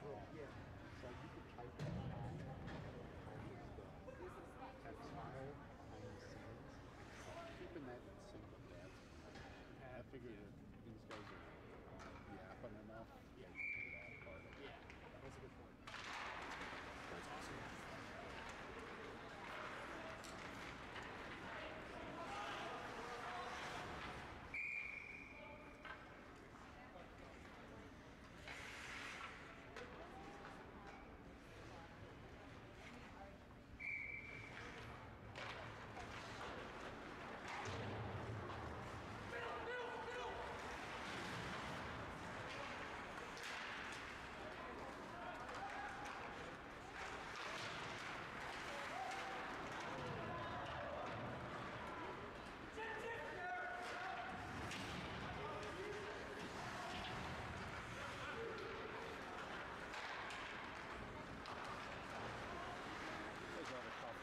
Yeah. So you could type it down. Textile behind the scenes. Keeping that simple, I figured that these guys are yapping enough. Yeah. That part of it. Yeah, that's a good point. That's awesome.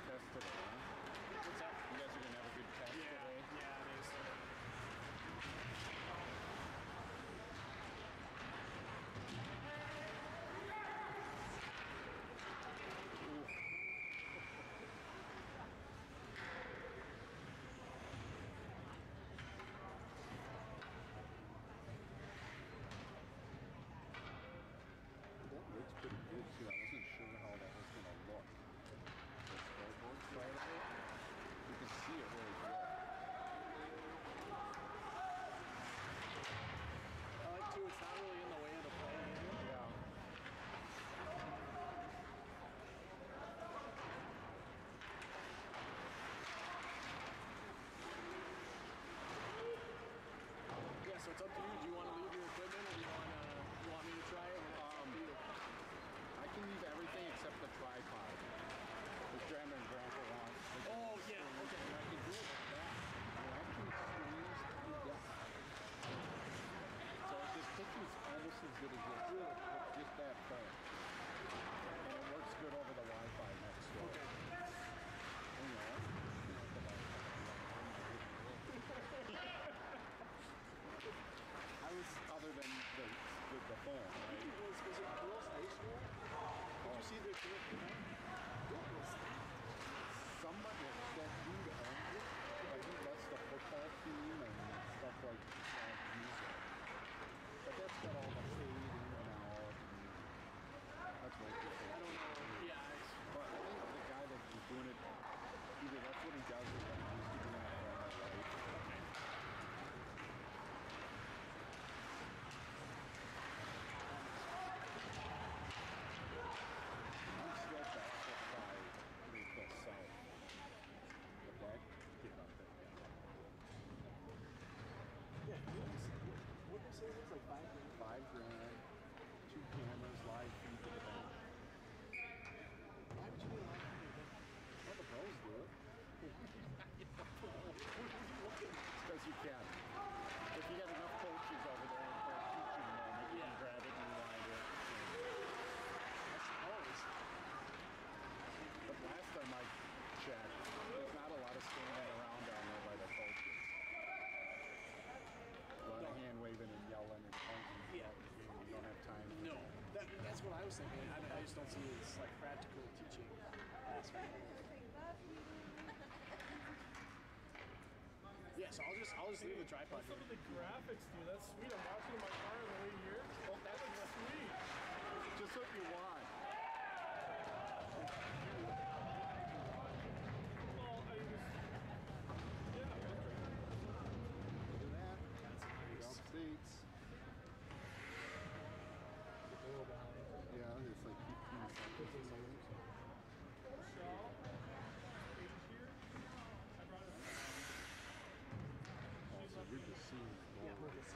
Test today, huh? What's up? You guys are going to have a good test today? Yeah, it is. That looks pretty good too. I wasn't sure how that was going to look. The scoreboard side of it, you can see it really good. I like too, it's not really in the way of the play. Yeah. Yeah, so it's up to you. Do you want to leave your equipment or do you want me to try it? I can leave everything except the tripod. The grandma and grandpa wants. Oh, yeah, okay. And I can do it like that. And I can squeeze and get. So this picture's almost as good as this. Just that far. And it works good over the Wi-Fi next door. Okay. You know, I was other than the phone, right? Was it girls' high school? Did you see the kid? What was that? Somebody, that dude owns it, but he lets the football team and stuff like that use it. But that's got all the fade in and out. That's way too cool. I don't know. Yeah. But I think the guy that was doing it, either that's what he does or that he's doing that for all his life. I'm still baffled by the south. But that get up there. Yeah, what did you say it was? Like $5 grand? $5 grand, 2 cameras, live feed to the bench. Why would you do live feed to the bench? Well, the pros do it. Because you can. If you got enough coaches over there for a teaching moment, you can grab it and rewind it. I suppose. But last time I checked, there's not a lot of standing around down there by the coaches. A lot of hand waving and yelling and punching. Yeah. You don't have time. No. That's what I was thinking. I just don't see it as like practical teaching aspect. Yeah, so I'll just leave the tripod. Some of the graphics, dude. That's sweet. I'm watching in my car on the way here. Oh, that's sweet. Just what you want. Well, I just, yeah. Look at that. That's nice. Jump seats. Yeah, it's like 15 seconds. Shaw. Here. I brought it. Oh, so you're just seeing. Yeah, we're just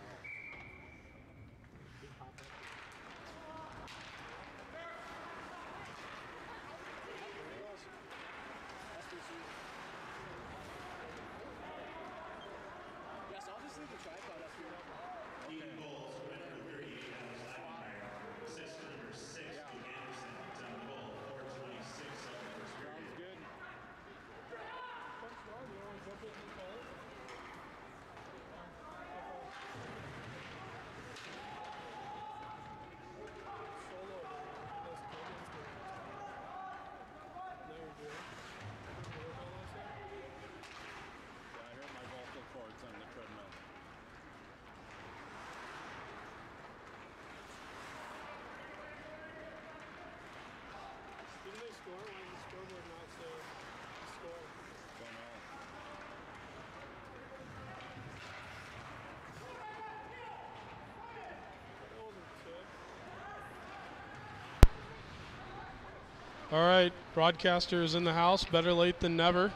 All right, broadcaster is in the house. Better late than never.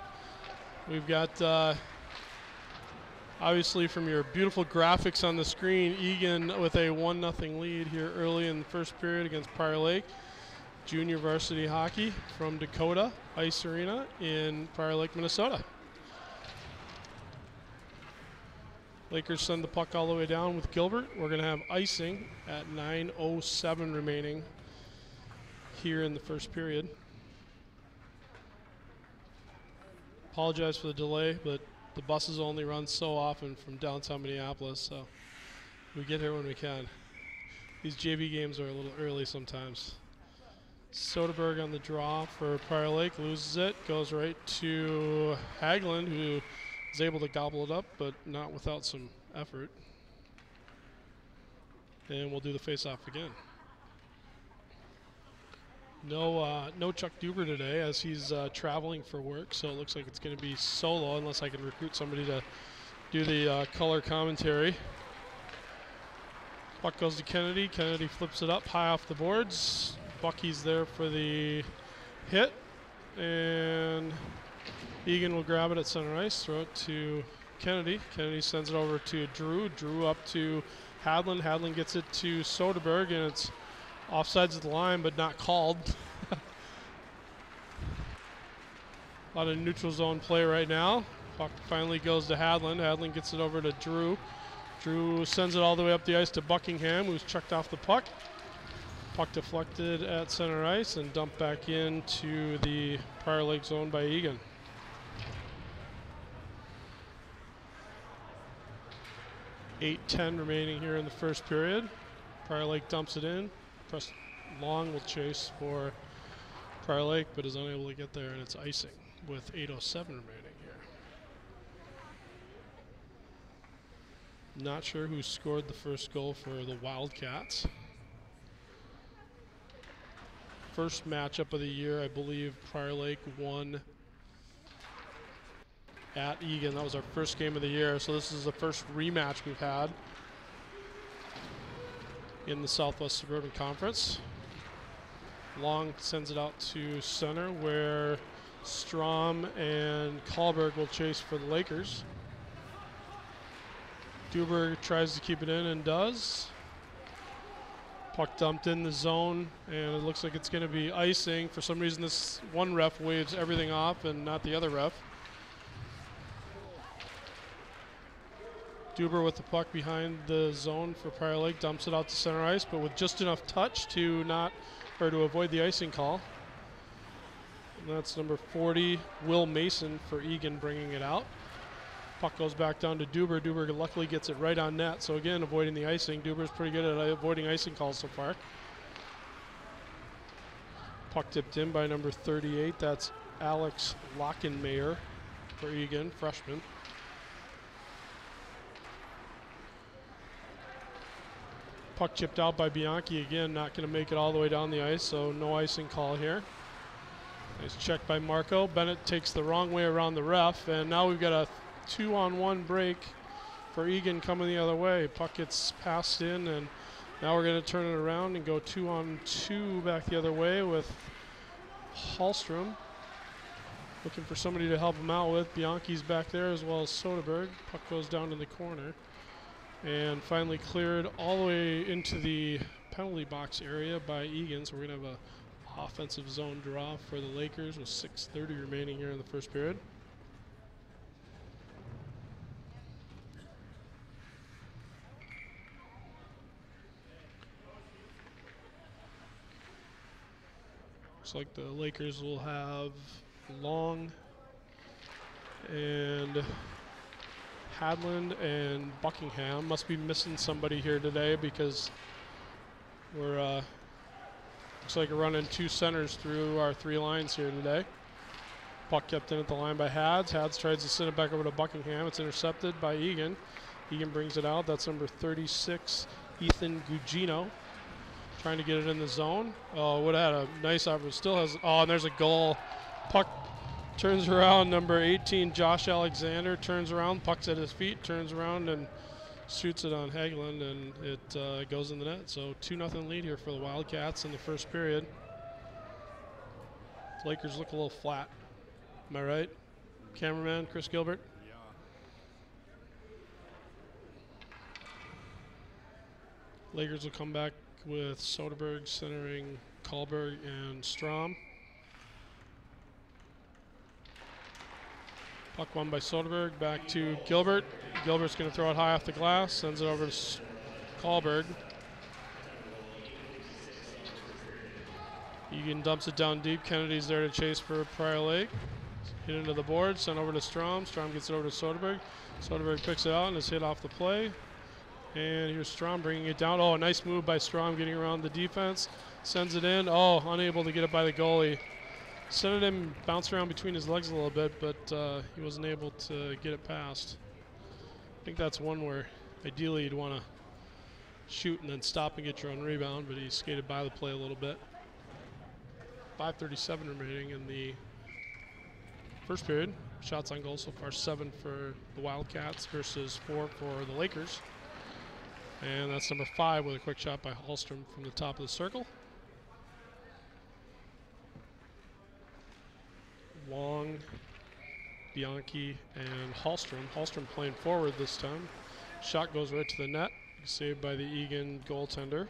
We've got, obviously from your beautiful graphics on the screen, Eagan with a 1-0 lead here early in the first period against Prior Lake. Junior varsity hockey from Dakota Ice Arena in Prior Lake, Minnesota. Lakers send the puck all the way down with Gilbert. We're going to have icing at 9:07 remaining here in the first period. Apologize for the delay, but the buses only run so often from downtown Minneapolis, so we get here when we can. These JV games are a little early sometimes. Soderberg on the draw for Prior Lake, loses it, goes right to Haglund, who is able to gobble it up, but not without some effort. And we'll do the face-off again. No Chuck Duber today, as he's traveling for work, so it looks like it's going to be solo unless I can recruit somebody to do the color commentary. Puck goes to Kennedy. Kennedy flips it up high off the boards. Bucky's there for the hit, and Eagan will grab it at center ice, throw it to Kennedy. Kennedy sends it over to Drew. Drew up to Hadlin. Hadlin gets it to Soderberg, and it's offsides at the line, but not called. A lot of neutral zone play right now. Puck finally goes to Hadlin. Hadlin gets it over to Drew. Drew sends it all the way up the ice to Buckingham, who's chucked off the puck. Puck deflected at center ice and dumped back into the Prior Lake zone by Eagan. .8:10 remaining here in the first period. Prior Lake dumps it in. Preston Long will chase for Prior Lake, but is unable to get there, and it's icing with 8:07 remaining here. Not sure who scored the first goal for the Wildcats. First matchup of the year, I believe Prior Lake won at Eagan. That was our first game of the year, so this is the first rematch we've had in the Southwest Suburban Conference. Long sends it out to center, where Strom and Kahlberg will chase for the Lakers. Duber tries to keep it in and does. Puck dumped in the zone, and it looks like it's going to be icing. For some reason, this one ref waves everything off and not the other ref. Duber with the puck behind the zone for Prior Lake, dumps it out to center ice, but with just enough touch to avoid the icing call. And that's number 40, Will Mason, for Eagan, bringing it out. Puck goes back down to Duber. Duber luckily gets it right on net, so again, avoiding the icing. Duber's pretty good at avoiding icing calls so far. Puck tipped in by number 38. That's Alex Lockenmayer for Eagan, freshman. Puck chipped out by Bianchi again, not going to make it all the way down the ice, so no icing call here. Nice check by Marco. Bennett takes the wrong way around the ref, and now we've got a 2-on-1 break for Eagan coming the other way. Puck gets passed in, and now we're going to turn it around and go 2-on-2 back the other way with Hallstrom. Looking for somebody to help him out with. Bianchi's back there as well as Soderberg. Puck goes down to the corner. And finally cleared all the way into the penalty box area by Eagan. So we're going to have a offensive zone draw for the Lakers with 6:30 remaining here in the first period. Looks like the Lakers will have Long and Hadland and Buckingham. Must be missing somebody here today because we're looks like we're running two centers through our three lines here today. Puck kept in at the line by Hads. Hads tries to send it back over to Buckingham. It's intercepted by Eagan. Eagan brings it out. That's number 36, Ethan Gugino, trying to get it in the zone. Oh, would have had a nice opportunity. Still has. Oh, and there's a goal. Puck turns around. Number 18, Josh Alexander, turns around. Puck's at his feet. Turns around and shoots it on Haglund, and it goes in the net. So 2-0 lead here for the Wildcats in the first period. Lakers look a little flat. Am I right? Cameraman, Chris Gilbert? Yeah. Lakers will come back with Soderberg centering Kahlberg and Strom. Puck won by Soderberg, back to Gilbert. Gilbert's going to throw it high off the glass, sends it over to Kahlberg. Eagan dumps it down deep. Kennedy's there to chase for Prior Lake. Hit into the board, sent over to Strom. Strom gets it over to Soderberg. Soderberg picks it out and is hit off the play. And here's Strom bringing it down. Oh, a nice move by Strom getting around the defense. Sends it in. Oh, unable to get it by the goalie. Sent it in, bounced around between his legs a little bit, but he wasn't able to get it past. I think that's one where ideally you'd want to shoot and then stop and get your own rebound, but he skated by the play a little bit. 5:37 remaining in the first period. Shots on goal so far 7 for the Wildcats versus 4 for the Lakers. And that's number 5 with a quick shot by Hallstrom from the top of the circle. Long, Bianchi, and Hallstrom. Hallstrom playing forward this time. Shot goes right to the net, saved by the Eagan goaltender.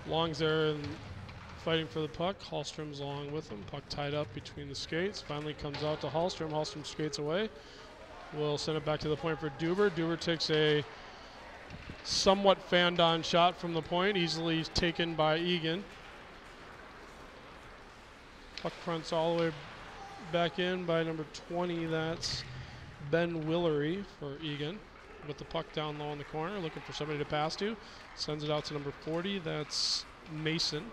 Long's there and fighting for the puck. Hallstrom's along with him. Puck tied up between the skates. Finally comes out to Hallstrom. Hallstrom skates away. We'll send it back to the point for Duber. Duber takes a somewhat fanned-on shot from the point, easily taken by Eagan. Puck fronts all the way back in by number 20. That's Ben Willery for Eagan. With the puck down low in the corner, looking for somebody to pass to. Sends it out to number 40. That's Mason.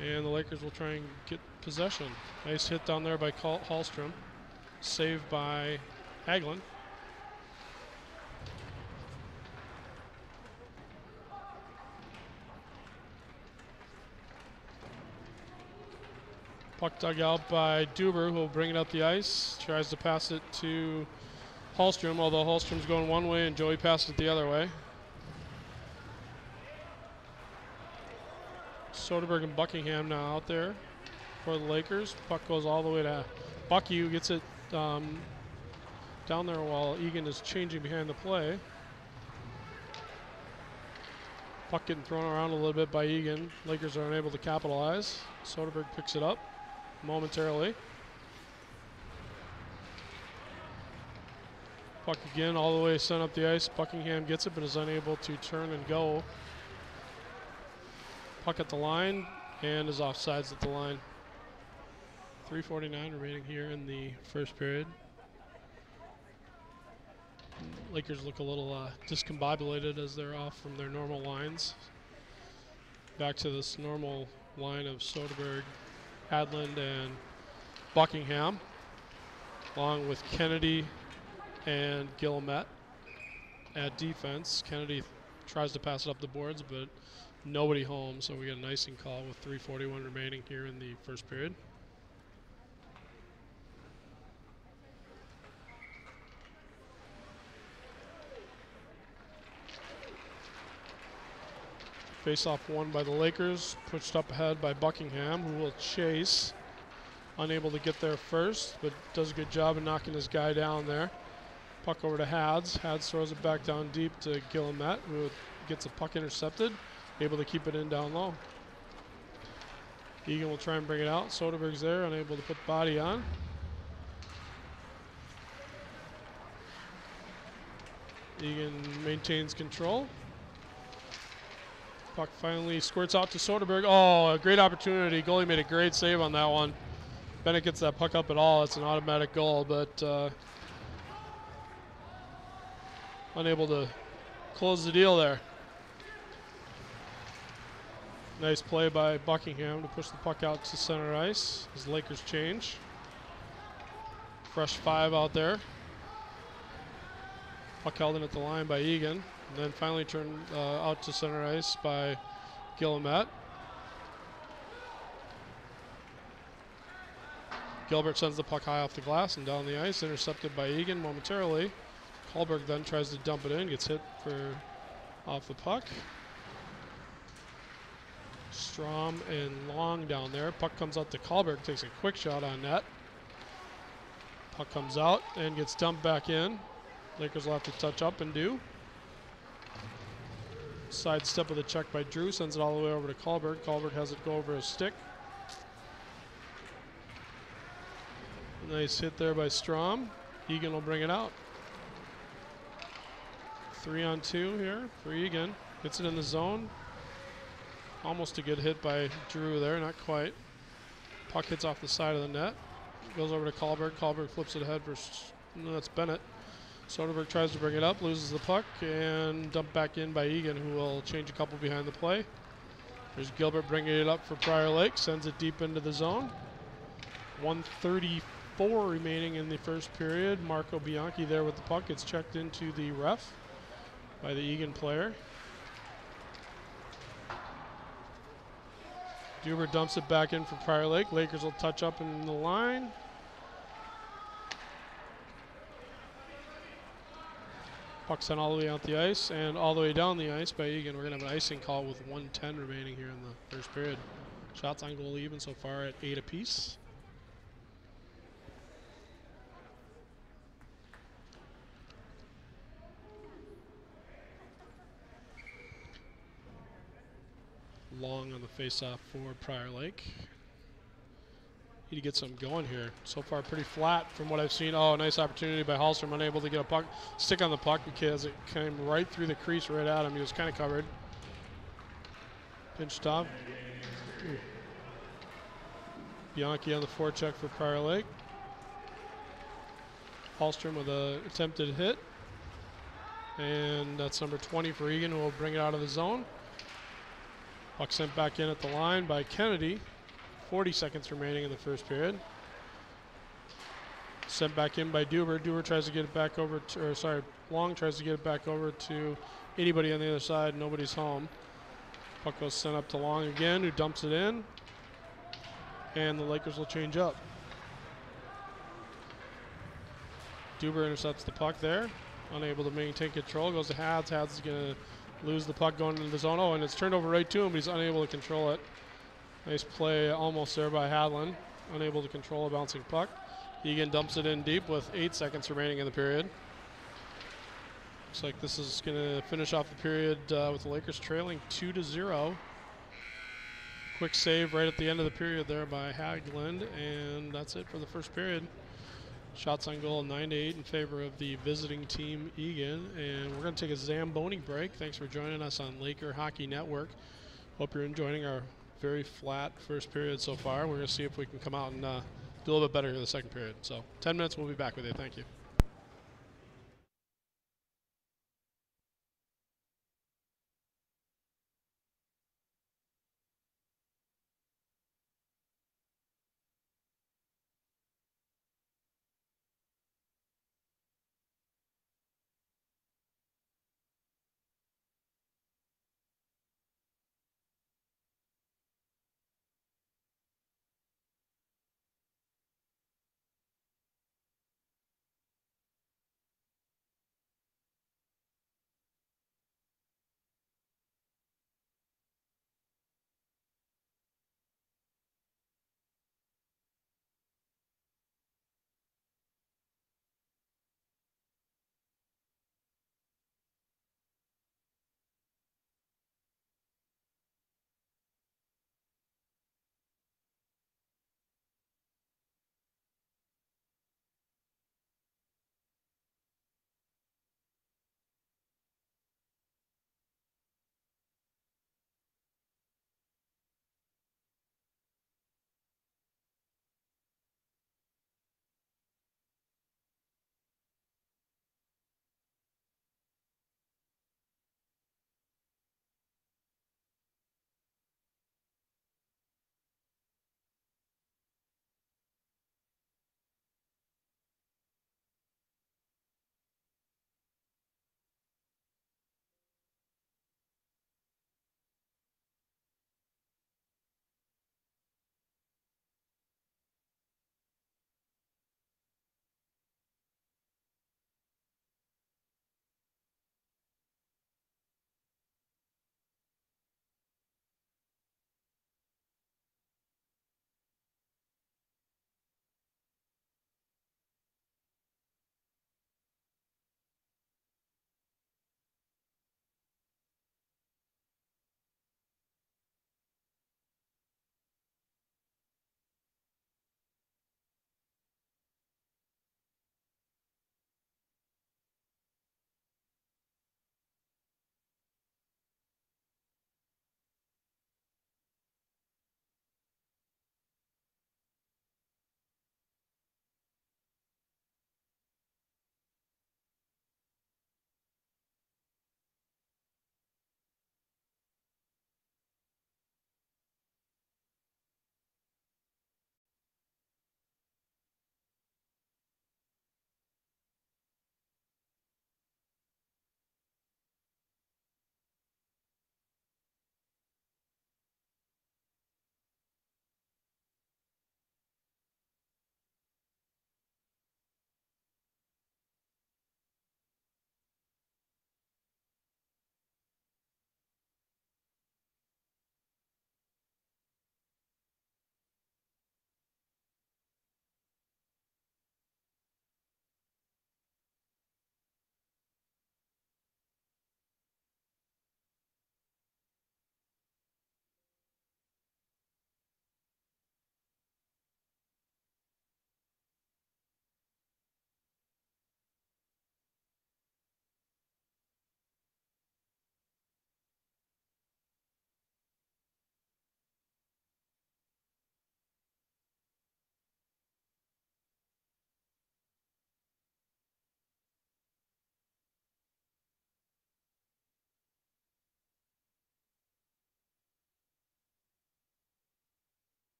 And the Lakers will try and get possession. Nice hit down there by Hallstrom. Saved by Hagelin. Puck dug out by Duber, who will bring it up the ice. Tries to pass it to Hallstrom, although Hallstrom's going one way and Joey passed it the other way. Soderberg and Buckingham now out there for the Lakers. Puck goes all the way to Bucky, who gets it down there while Eagan is changing behind the play. Puck getting thrown around a little bit by Eagan. Lakers are unable to capitalize. Soderberg picks it up momentarily. Puck again all the way sent up the ice. Buckingham gets it but is unable to turn and go. Puck at the line and is offsides at the line. 3:49 remaining here in the first period. Lakers look a little discombobulated as they're off from their normal lines. Back to this normal line of Soderberg, Hadland, and Buckingham, along with Kennedy and Gilmet at defense. Kennedy tries to pass it up the boards, but nobody home, so we get an icing call with 3:41 remaining here in the first period. Face-off won by the Lakers, pushed up ahead by Buckingham, who will chase. Unable to get there first, but does a good job of knocking his guy down there. Puck over to Hads. Hads throws it back down deep to Gilmet, who gets a puck intercepted, able to keep it in down low. Eagan will try and bring it out. Soderberg's there, unable to put the body on. Eagan maintains control. Puck finally squirts out to Soderberg. Oh, a great opportunity. Goalie made a great save on that one. Bennett gets that puck up at all. It's an automatic goal, but unable to close the deal there. Nice play by Buckingham to push the puck out to center ice as the Lakers change. Fresh 5 out there. Puck held in at the line by Eagan. And then finally turned out to center ice by Gilmet. Gilbert sends the puck high off the glass and down the ice, intercepted by Eagan momentarily. Kahlberg then tries to dump it in, gets hit for off the puck. Strom and Long down there. Puck comes out to Kahlberg, takes a quick shot on net. Puck comes out and gets dumped back in. Lakers will have to touch up and do. Side step with a check by Drew, sends it all the way over to Kahlberg. Kahlberg has it go over his stick. Nice hit there by Strom. Eagan will bring it out. 3-on-2 here for Eagan. Gets it in the zone. Almost a good hit by Drew there, not quite. Puck hits off the side of the net. Goes over to Kahlberg. Kahlberg flips it ahead for, no, that's Bennett. Soderberg tries to bring it up, loses the puck, and dumped back in by Eagan, who will change a couple behind the play. There's Gilbert bringing it up for Prior Lake, sends it deep into the zone. 1:34 remaining in the first period. Marco Bianchi there with the puck. It's checked into the ref by the Eagan player. Duber dumps it back in for Prior Lake. Lakers will touch up in the line. Puck sent all the way out the ice and all the way down the ice by Eagan. We're going to have an icing call with 1:10 remaining here in the first period. Shots on goal even so far at 8 apiece. Long on the face-off for Prior Lake. Need to get some going here. So far pretty flat from what I've seen. Oh, nice opportunity by Hallstrom, unable to get a puck, stick on the puck because it came right through the crease right at him. He was kind of covered. Pinch stop. Bianchi on the forecheck for Prior Lake. Hallstrom with an attempted hit. And that's number 20 for Eagan, who will bring it out of the zone. Puck sent back in at the line by Kennedy. 40 seconds remaining in the first period. Sent back in by Duber. Duber tries to get it back over to, or sorry, Long tries to get it back over to anybody on the other side. Nobody's home. Puck goes sent up to Long again, who dumps it in. And the Lakers will change up. Duber intercepts the puck there. Unable to maintain control. Goes to Hads. Hads is going to lose the puck going into the zone. Oh, and it's turned over right to him, but he's unable to control it. Nice play almost there by Hadlin. Unable to control a bouncing puck. Eagan dumps it in deep with 8 seconds remaining in the period. Looks like this is going to finish off the period with the Lakers trailing 2-0. Quick save right at the end of the period there by Haglund, and that's it for the first period. Shots on goal 9-8 in favor of the visiting team Eagan, and we're going to take a Zamboni break. Thanks for joining us on Laker Hockey Network. Hope you're enjoying our very flat first period so far. We're going to see if we can come out and do a little bit better in the second period. So 10 minutes, we'll be back with you. Thank you.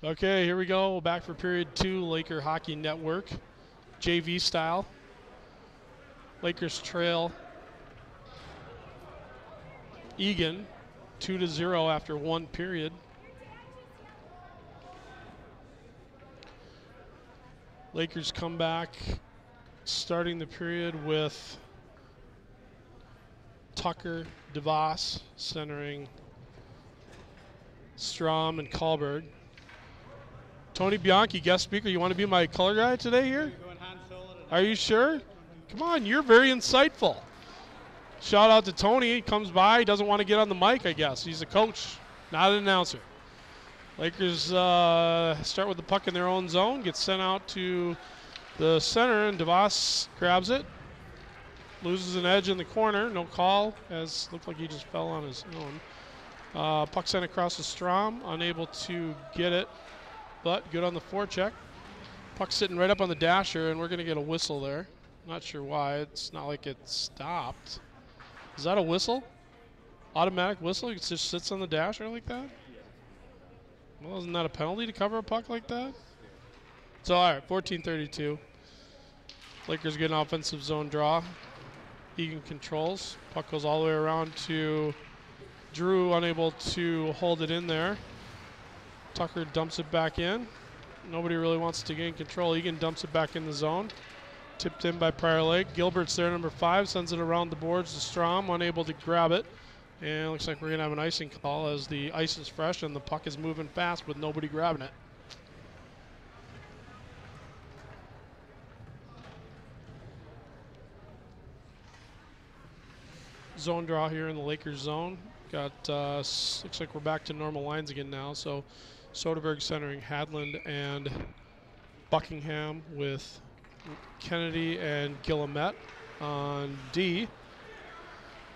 Okay, here we go. Back for period 2, Laker Hockey Network, JV style. Lakers trail Eagan 2-0 after 1 period. Lakers come back, starting the period with Tucker, DeVos centering Strom and Kahlberg. Tony Bianchi, guest speaker. You want to be my color guy today here? Are you sure? Come on, you're very insightful. Shout out to Tony. He comes by. He doesn't want to get on the mic, I guess. He's a coach, not an announcer. Lakers start with the puck in their own zone. Gets sent out to the center, and DeVos grabs it. Loses an edge in the corner. No call, as looked like he just fell on his own. Puck sent across to Strom. Unable to get it, but good on the forecheck. Puck sitting right up on the dasher, and we're going to get a whistle there. Not sure why. It's not like it stopped. Is that a whistle? Automatic whistle? It just sits on the dasher like that? Well, isn't that a penalty to cover a puck like that? So, all right, 14:32. Lakers get an offensive zone draw. Eagan controls. Puck goes all the way around to Drew, unable to hold it in there. Tucker dumps it back in. Nobody really wants to gain control. Eagan dumps it back in the zone. Tipped in by Prior Lake. Gilbert's there, number 5, sends it around the boards to Strom, unable to grab it. And it looks like we're going to have an icing call as the ice is fresh and the puck is moving fast with nobody grabbing it. Zone draw here in the Lakers zone. Got looks like we're back to normal lines again now. So Soderberg centering Hadland and Buckingham with Kennedy and Guillemette on D.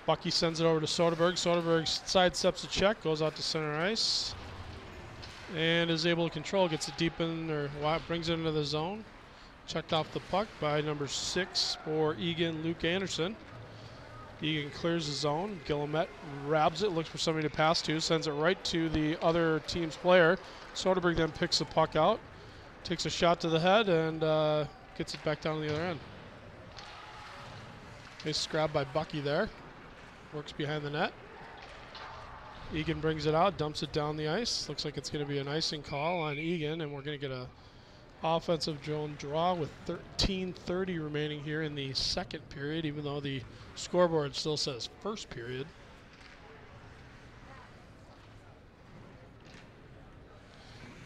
Bucky sends it over to Soderberg. Soderberg sidesteps a check, goes out to center ice, and is able to control. Gets it deep in, or brings it into the zone. Checked off the puck by number 6 for Eagan, Luke Anderson. Eagan clears the zone. Guillemette grabs it, looks for somebody to pass to, sends it right to the other team's player. Soderberg then picks the puck out, takes a shot to the head, and gets it back down to the other end. Nice grab by Bucky there. Works behind the net. Eagan brings it out, dumps it down the ice. Looks like it's going to be an icing call on Eagan, and we're going to get a offensive zone draw with 13:30 remaining here in the second period, even though the scoreboard still says first period.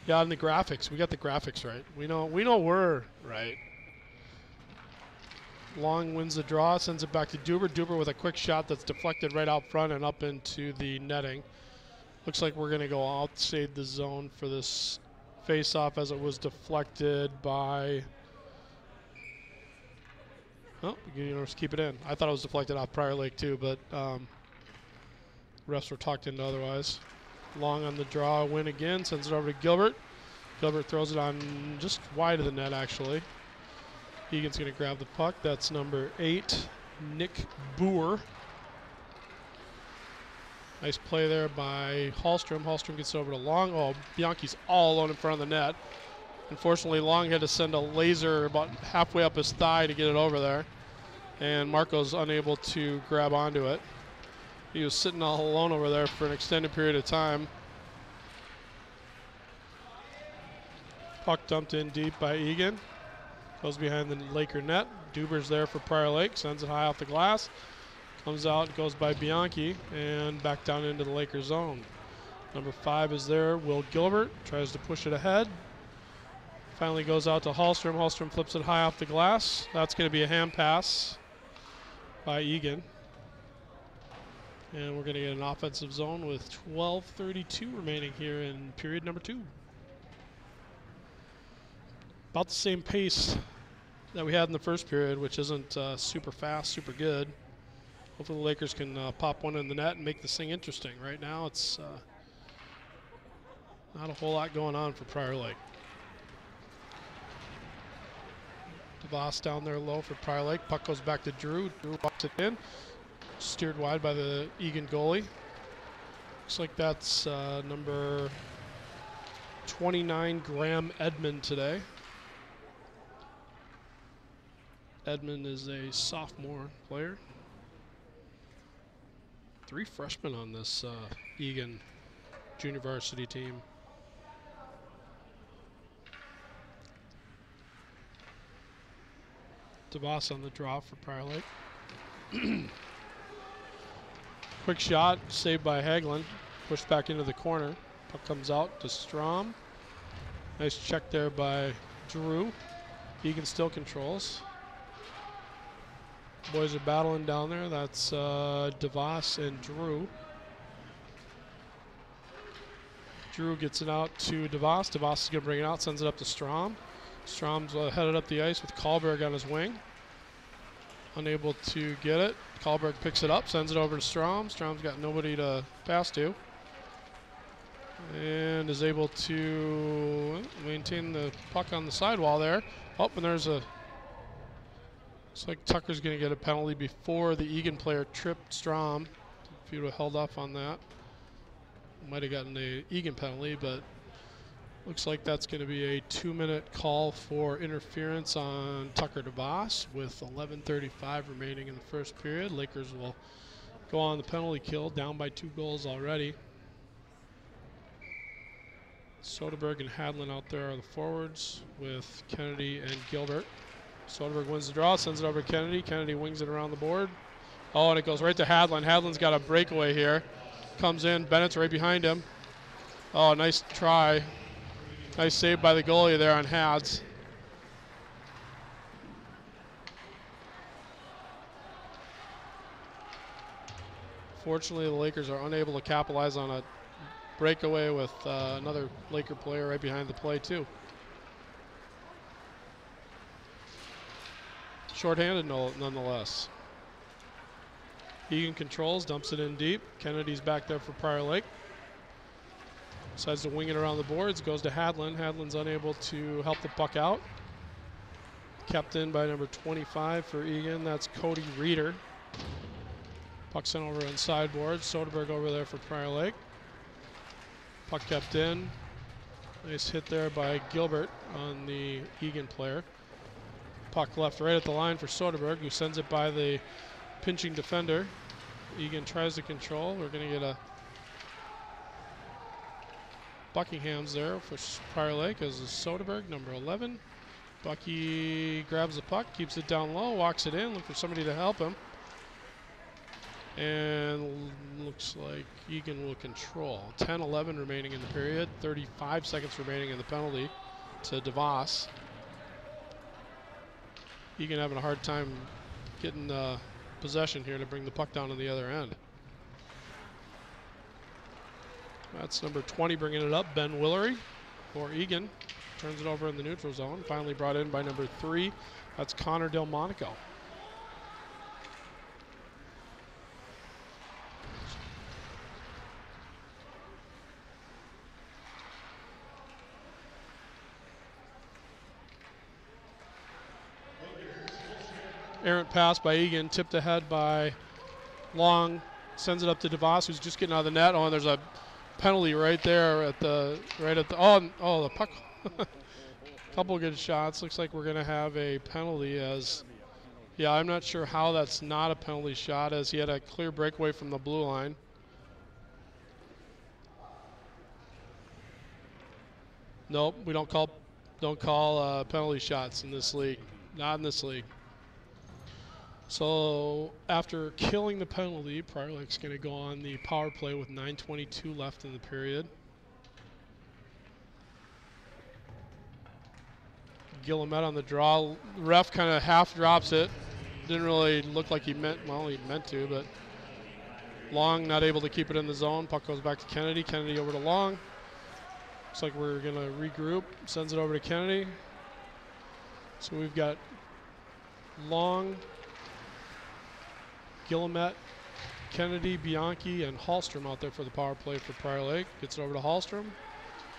Yeah, on the graphics, we got the graphics right. We know we're right. Long wins the draw, sends it back to Duber. Duber with a quick shot that's deflected right out front and up into the netting. Looks like we're going to go outside the zone for this face-off as it was deflected by... Oh, you know, just keep it in. I thought it was deflected off Prior Lake too, but refs were talked into otherwise. Long on the draw, win again, sends it over to Gilbert. Gilbert throws it on just wide of the net, actually. Eagan's going to grab the puck. That's number 8, Nick Boer. Nice play there by Hallstrom. Hallstrom gets over to Long. Oh, Bianchi's all alone in front of the net. Unfortunately, Long had to send a laser about halfway up his thigh to get it over there. And Marco's unable to grab onto it. He was sitting all alone over there for an extended period of time. Puck dumped in deep by Eagan. Goes behind the Laker net. Duber's there for Prior Lake. Sends it high off the glass. Comes out, goes by Bianchi, and back down into the Laker zone. Number 5 is there. Will Gilbert tries to push it ahead. Finally goes out to Hallstrom. Hallstrom flips it high off the glass. That's going to be a hand pass by Eagan. And we're going to get an offensive zone with 12:32 remaining here in period number 2. About the same pace that we had in the first period, which isn't super fast, super good. Hopefully the Lakers can pop one in the net and make this thing interesting. Right now it's not a whole lot going on for Prior Lake. DeVos down there low for Prior Lake. Puck goes back to Drew. Drew walks it in. Steered wide by the Eagan goalie. Looks like that's number 29, Graham Edmond today. Edmond is a sophomore player. 3 freshmen on this Eagan junior varsity team. DeVos on the draw for Prior Lake. Quick shot, saved by Hagelin. Pushed back into the corner. Puck comes out to Strom. Nice check there by Drew. Eagan still controls. Boys are battling down there. That's DeVos and Drew. Drew gets it out to DeVos. DeVos is going to bring it out, sends it up to Strom. Strom's headed up the ice with Kahlberg on his wing. Unable to get it. Kahlberg picks it up, sends it over to Strom. Strom's got nobody to pass to. And is able to maintain the puck on the sidewall there. Oh, and there's a... Looks like Tucker's going to get a penalty before the Eagan player tripped Strom. If he would have held off on that, might have gotten the Eagan penalty, but looks like that's going to be a 2-minute call for interference on Tucker DeVos with 11:35 remaining in the first period. Lakers will go on the penalty kill, down by 2 goals already. Soderberg and Hadlin out there are the forwards with Kennedy and Gilbert. Soderberg wins the draw, sends it over to Kennedy. Kennedy wings it around the board. Oh, and it goes right to Hadlin. Hadlin's got a breakaway here. Comes in, Bennett's right behind him. Oh, nice try. Nice save by the goalie there on Hads. Fortunately, the Lakers are unable to capitalize on a breakaway with another Laker player right behind the play, too. Short-handed nonetheless. Eagan controls, dumps it in deep. Kennedy's back there for Prior Lake. Decides to wing it around the boards, goes to Hadlin. Hadlin's unable to help the puck out. Kept in by number 25 for Eagan, that's Cody Reeder. Puck sent over on sideboard. Soderberg over there for Prior Lake. Puck kept in. Nice hit there by Gilbert on the Eagan player. Puck left right at the line for Soderberg, who sends it by the pinching defender. Eagan tries to control. We're going to get a Buckingham's there for Prior Lake as Soderberg, number 11. Bucky grabs the puck, keeps it down low, walks it in, look for somebody to help him. And looks like Eagan will control. 10-11 remaining in the period, 35 seconds remaining in the penalty to DeVos. Eagan having a hard time getting possession here to bring the puck down on the other end. That's number 20 bringing it up, Ben Willery for Eagan. Turns it over in the neutral zone. Finally brought in by number 3. That's Connor Delmonico. Errant pass by Eagan, tipped ahead by Long, sends it up to DeVos, who's just getting out of the net. Oh, and there's a penalty right there at the the puck. Couple good shots. Looks like we're going to have a penalty as, yeah, I'm not sure how that's not a penalty shot as he had a clear breakaway from the blue line. Nope, we don't call penalty shots in this league. Not in this league. So after killing the penalty, Prior Lake's going to go on the power play with 9:22 left in the period. Guillemette on the draw. Ref kind of half drops it. Didn't really look like he meant, well, he meant to, but Long not able to keep it in the zone. Puck goes back to Kennedy. Kennedy over to Long. Looks like we're going to regroup. Sends it over to Kennedy. So we've got Long, Guillemette, Kennedy, Bianchi, and Hallstrom out there for the power play for Prior Lake. Gets it over to Hallstrom.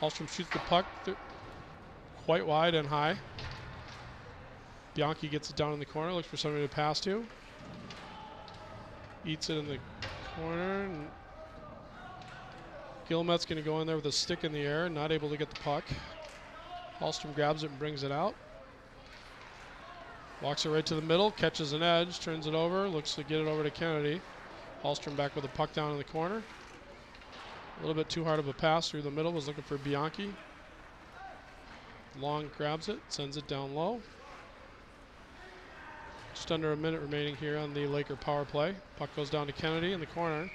Hallstrom shoots the puck quite wide and high. Bianchi gets it down in the corner, looks for somebody to pass to. Eats it in the corner. And Gilmet's going to go in there with a stick in the air, not able to get the puck. Hallstrom grabs it and brings it out. Walks it right to the middle, catches an edge, turns it over, looks to get it over to Kennedy. Hallstrom back with the puck down in the corner. A little bit too hard of a pass through the middle, was looking for Bianchi. Long grabs it, sends it down low. Just under a minute remaining here on the Laker power play. Puck goes down to Kennedy in the corner.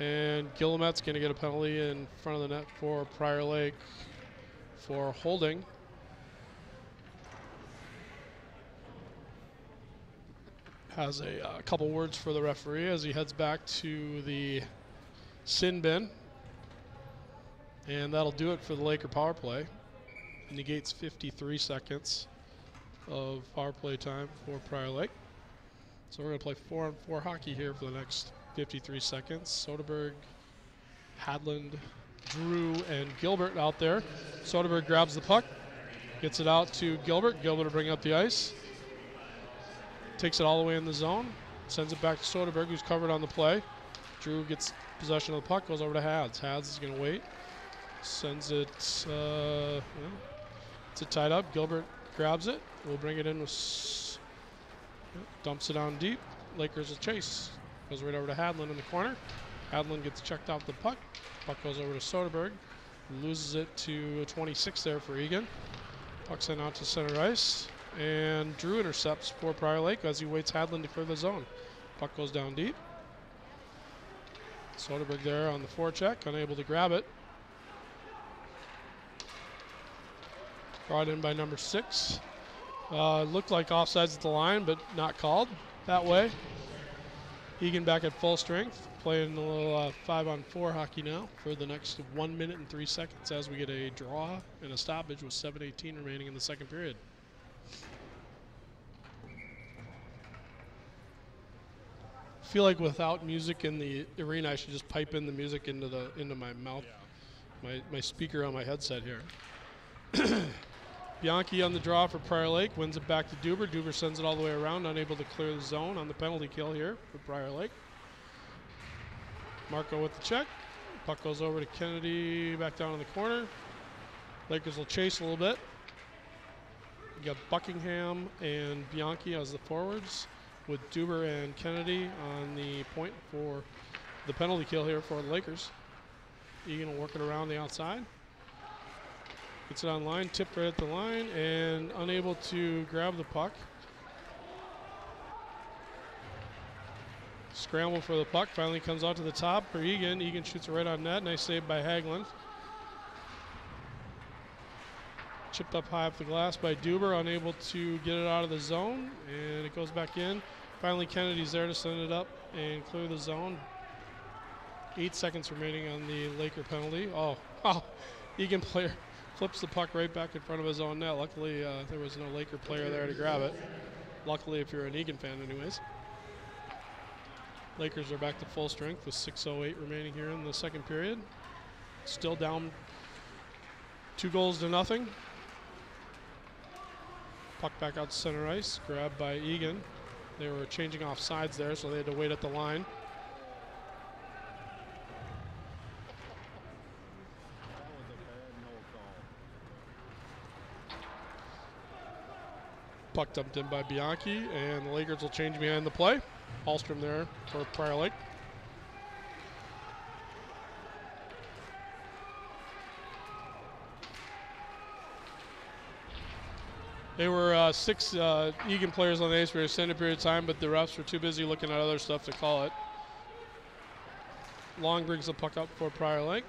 And Gilmet's going to get a penalty in front of the net for Prior Lake for holding. Has a couple words for the referee as he heads back to the sin bin. And that'll do it for the Laker power play. Negates 53 seconds of power play time for Prior Lake. So we're going to play 4-on-4 hockey here for the next 53 seconds. Soderberg, Hadland, Drew, and Gilbert out there. Soderberg grabs the puck, gets it out to Gilbert. Gilbert will bring up the ice. Takes it all the way in the zone. Sends it back to Soderberg, who's covered on the play. Drew gets possession of the puck, goes over to Hads. Hads is going to wait. Sends it, it's tied up. Gilbert grabs it. We'll bring it in with, dumps it on deep. Lakers will chase. Goes right over to Hadland in the corner. Hadland gets checked off the puck. Puck goes over to Soderberg. Loses it to 26 there for Eagan. Puck sent out to center ice. And Drew intercepts for Prior Lake as he waits Hadland to clear the zone. Puck goes down deep. Soderberg there on the forecheck, unable to grab it. Brought in by number 6. Looked like offsides at the line, but not called that way. Eagan back at full strength, playing a little 5-on-4 hockey now for the next 1 minute and 3 seconds as we get a draw and a stoppage with 7:18 remaining in the second period. I feel like without music in the arena, I should just pipe in the music into my mouth, my speaker on my headset here. Bianchi on the draw for Prior Lake, wins it back to Duber. Duber sends it all the way around, unable to clear the zone on the penalty kill here for Prior Lake. Marco with the check. Puck goes over to Kennedy, back down in the corner. Lakers will chase a little bit. You got Buckingham and Bianchi as the forwards, with Duber and Kennedy on the point for the penalty kill here for the Lakers. Eagan will work it around the outside. Gets it on line, tipped right at the line, and unable to grab the puck. Scramble for the puck, finally comes out to the top for Eagan. Eagan shoots it right on net. Nice save by Haglund. Chipped up high up the glass by Duber, unable to get it out of the zone, and it goes back in. Finally, Kennedy's there to send it up and clear the zone. 8 seconds remaining on the Laker penalty. Oh, Eagan player flips the puck right back in front of his own net. Luckily, there was no Laker player there to grab it. Luckily, if you're an Eagan fan anyways. Lakers are back to full strength with 6:08 remaining here in the second period. Still down 2-0. Puck back out to center ice, grabbed by Eagan. They were changing off sides there, so they had to wait at the line. Puck dumped in by Bianchi, and the Lakers will change behind the play. Hallstrom there for Prior Lake. There were 6 Eagan players on the ice for an extended period of time, but the refs were too busy looking at other stuff to call it. Long brings the puck up for Prior Lake.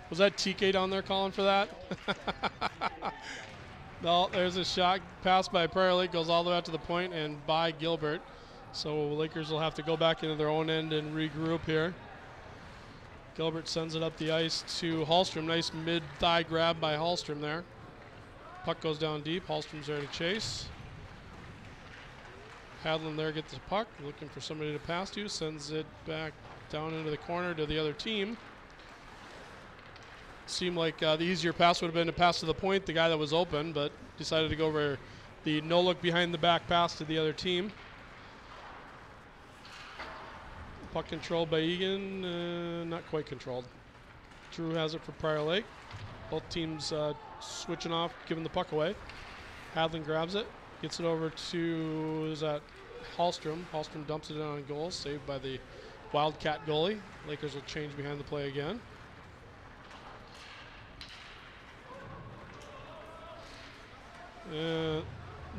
Was that TK down there calling for that? No, there's a shot pass by Prior Lake, goes all the way out to the point and by Gilbert. So Lakers will have to go back into their own end and regroup here. Gilbert sends it up the ice to Hallstrom. Nice mid-thigh grab by Hallstrom there. Puck goes down deep. Hallstrom's there to chase. Hadland there gets the puck, looking for somebody to pass to. Sends it back down into the corner to the other team. Seemed like the easier pass would have been to pass to the point, the guy that was open, but decided to go over the no-look behind the back pass to the other team. Puck controlled by Eagan, not quite controlled. Drew has it for Prior Lake. Both teams switching off, giving the puck away. Hadlin grabs it, gets it over to, is that Hallstrom. Hallstrom dumps it in on goal, saved by the Wildcat goalie. Lakers will change behind the play again.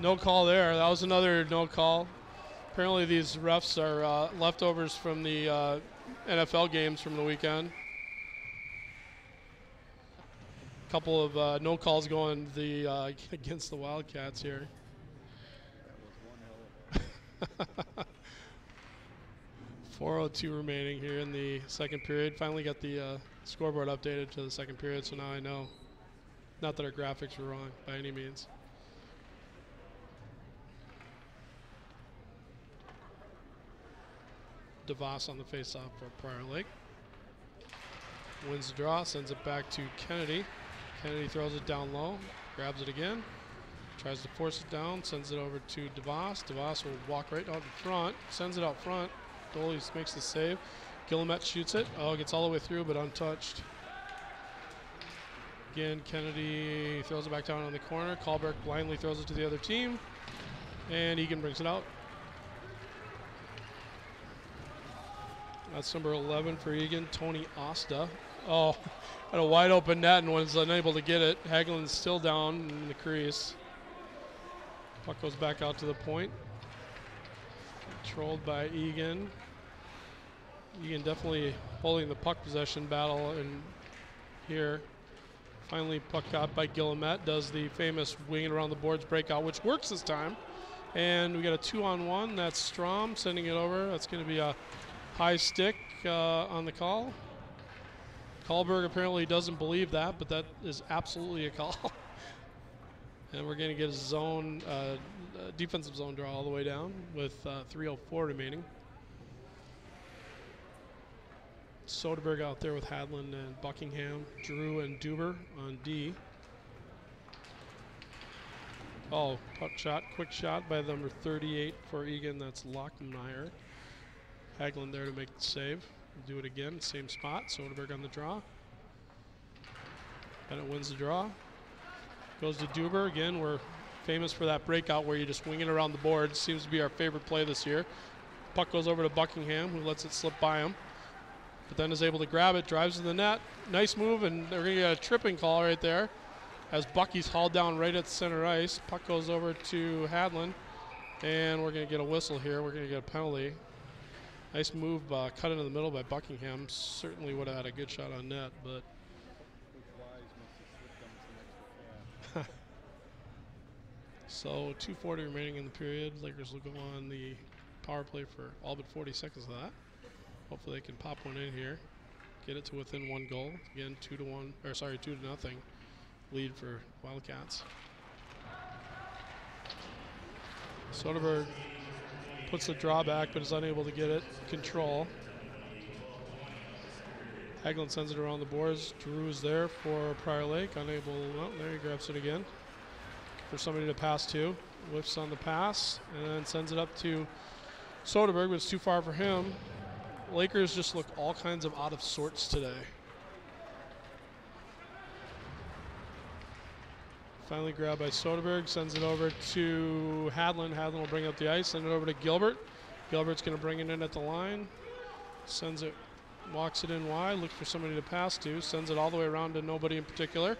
No call there. That was another no call. Apparently these refs are leftovers from the NFL games from the weekend. A couple of no calls going against the Wildcats here. That was one hell of a 4:02 remaining here in the second period. Finally got the scoreboard updated to the second period, so now I know. Not that our graphics were wrong by any means. DeVos on the faceoff for Prior Lake. Wins the draw, sends it back to Kennedy. Kennedy throws it down low, grabs it again, tries to force it down, sends it over to DeVos. DeVos will walk right out in front, sends it out front. Goalie makes the save. Guillemette shoots it. Oh, gets all the way through, but untouched. Again, Kennedy throws it back down on the corner. Kahlberg blindly throws it to the other team, and Eagan brings it out. That's number 11 for Eagan, Tony Osta. Oh, had a wide open net and was unable to get it. Hagelin's still down in the crease. Puck goes back out to the point. Controlled by Eagan. Eagan definitely holding the puck possession battle in here. Finally, puck got by Guillemette. Does the famous winging around the boards breakout, which works this time. And we got a 2-on-1. That's Strom sending it over. That's going to be a high stick on the call. Kahlberg apparently doesn't believe that, but that is absolutely a call. And we're going to get a zone, defensive zone draw all the way down with 3:04 remaining. Soderberg out there with Hadlin and Buckingham, Drew and Duber on D. Oh, puck shot, quick shot by number 38 for Eagan. That's Lockmeyer. Hagelin there to make the save. Do it again, same spot. Soderberg on the draw. Bennett wins the draw. Goes to Duber. Again, we're famous for that breakout where you just wing it around the board. Seems to be our favorite play this year. Puck goes over to Buckingham, who lets it slip by him. But then is able to grab it, drives to the net. Nice move, and they're going to get a tripping call right there as Bucky's hauled down right at center ice. Puck goes over to Hadlin, and we're going to get a whistle here. We're going to get a penalty. Nice move, cut into the middle by Buckingham. Certainly would have had a good shot on net, but so 2:40 remaining in the period. Lakers will go on the power play for all but 40 seconds of that. Hopefully they can pop one in here, get it to within one goal. Again, 2-1, or sorry, 2-0 lead for Wildcats. Soderberg puts the draw back, but is unable to get it. Control. Hagelin sends it around the boards. Drew is there for Prior Lake. Unable, well, there he grabs it again. For somebody to pass to. Whiffs on the pass, and then sends it up to Soderberg, but it's too far for him. Lakers just look all kinds of out of sorts today. Finally grabbed by Soderberg, sends it over to Hadlin. Hadlin will bring up the ice, send it over to Gilbert. Gilbert's going to bring it in at the line. Sends it, walks it in wide, looks for somebody to pass to, sends it all the way around to nobody in particular.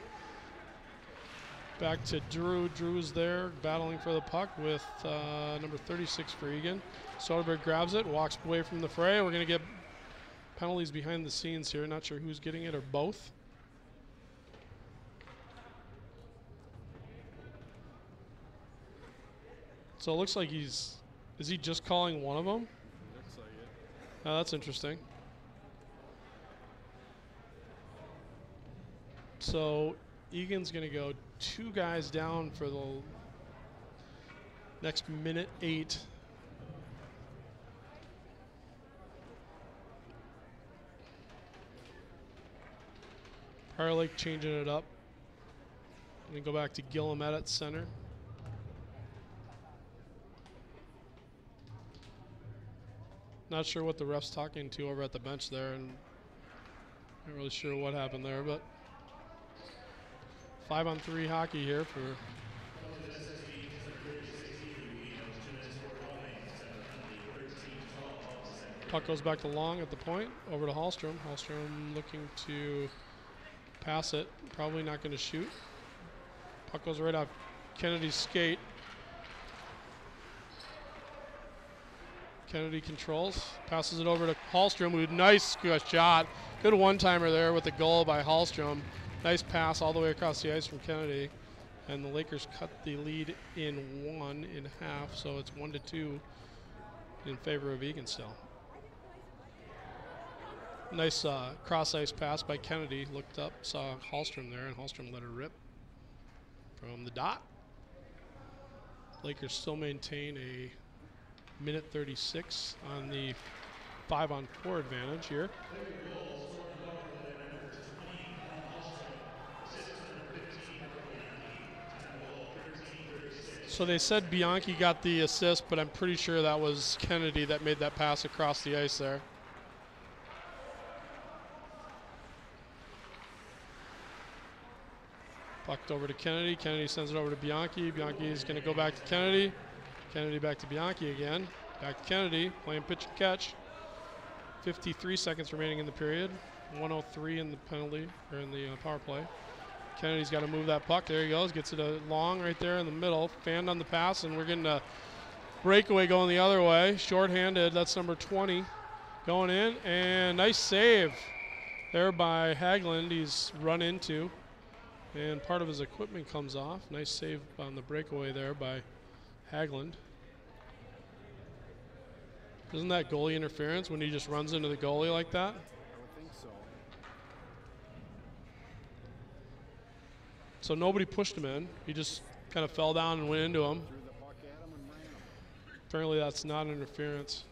Back to Drew. Drew's there battling for the puck with number 36 for Eagan. Soderberg grabs it, walks away from the fray. We're going to get penalties behind the scenes here. Not sure who's getting it or both. So it looks like is he just calling one of them? looks like it. Oh, that's interesting. So Egan's going to go 2 guys down for the next minute 8. Prior Lake changing it up. And then go back to Guillemette at center. Not sure what the ref's talking to over at the bench there, and not really sure what happened there, but 5-on-3 hockey here for. Puck goes back to Long at the point, over to Hallstrom. Hallstrom looking to pass it, probably not going to shoot. Puck goes right off Kennedy's skate. Kennedy controls, passes it over to Hallstrom, who nice shot. Good one-timer there with the goal by Hallstrom. Nice pass all the way across the ice from Kennedy. And the Lakers cut the lead in 1.5, so it's 1-2 in favor of Eagan still. Nice cross-ice pass by Kennedy. Looked up, saw Hallstrom there, and Hallstrom let her rip from the dot. Lakers still maintain a minute 36 on the 5-on-4 advantage here. So they said Bianchi got the assist, but I'm pretty sure that was Kennedy that made that pass across the ice there. Pucked over to Kennedy. Kennedy sends it over to Bianchi. Bianchi is going to go back to Kennedy. Kennedy back to Bianchi again. Back to Kennedy, playing pitch and catch. 53 seconds remaining in the period. 1:03 in the penalty, or in the power play. Kennedy's got to move that puck. There he goes. Gets it long right there in the middle. Fanned on the pass, and we're getting a breakaway going the other way. Short-handed. That's number 20 going in. And nice save there by Haglund. He's run into, and part of his equipment comes off. Nice save on the breakaway there by Haglund. Isn't that goalie interference when he just runs into the goalie like that? I would think so. So nobody pushed him in. He just kind of fell down and went into him. Threw the puck at him and ran him. Apparently that's not interference.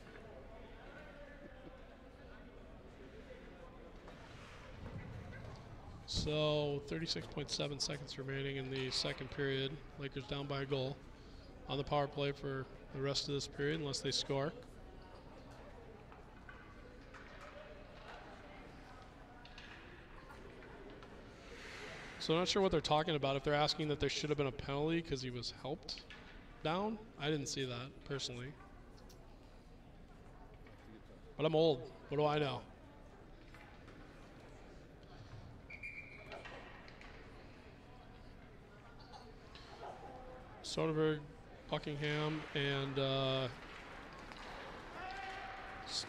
So 36.7 seconds remaining in the second period. Lakers down by a goal on the power play for the rest of this period unless they score. So I'm not sure what they're talking about. If they're asking that there should have been a penalty because he was helped down. I didn't see that personally. But I'm old. What do I know? Soderberg, Buckingham, and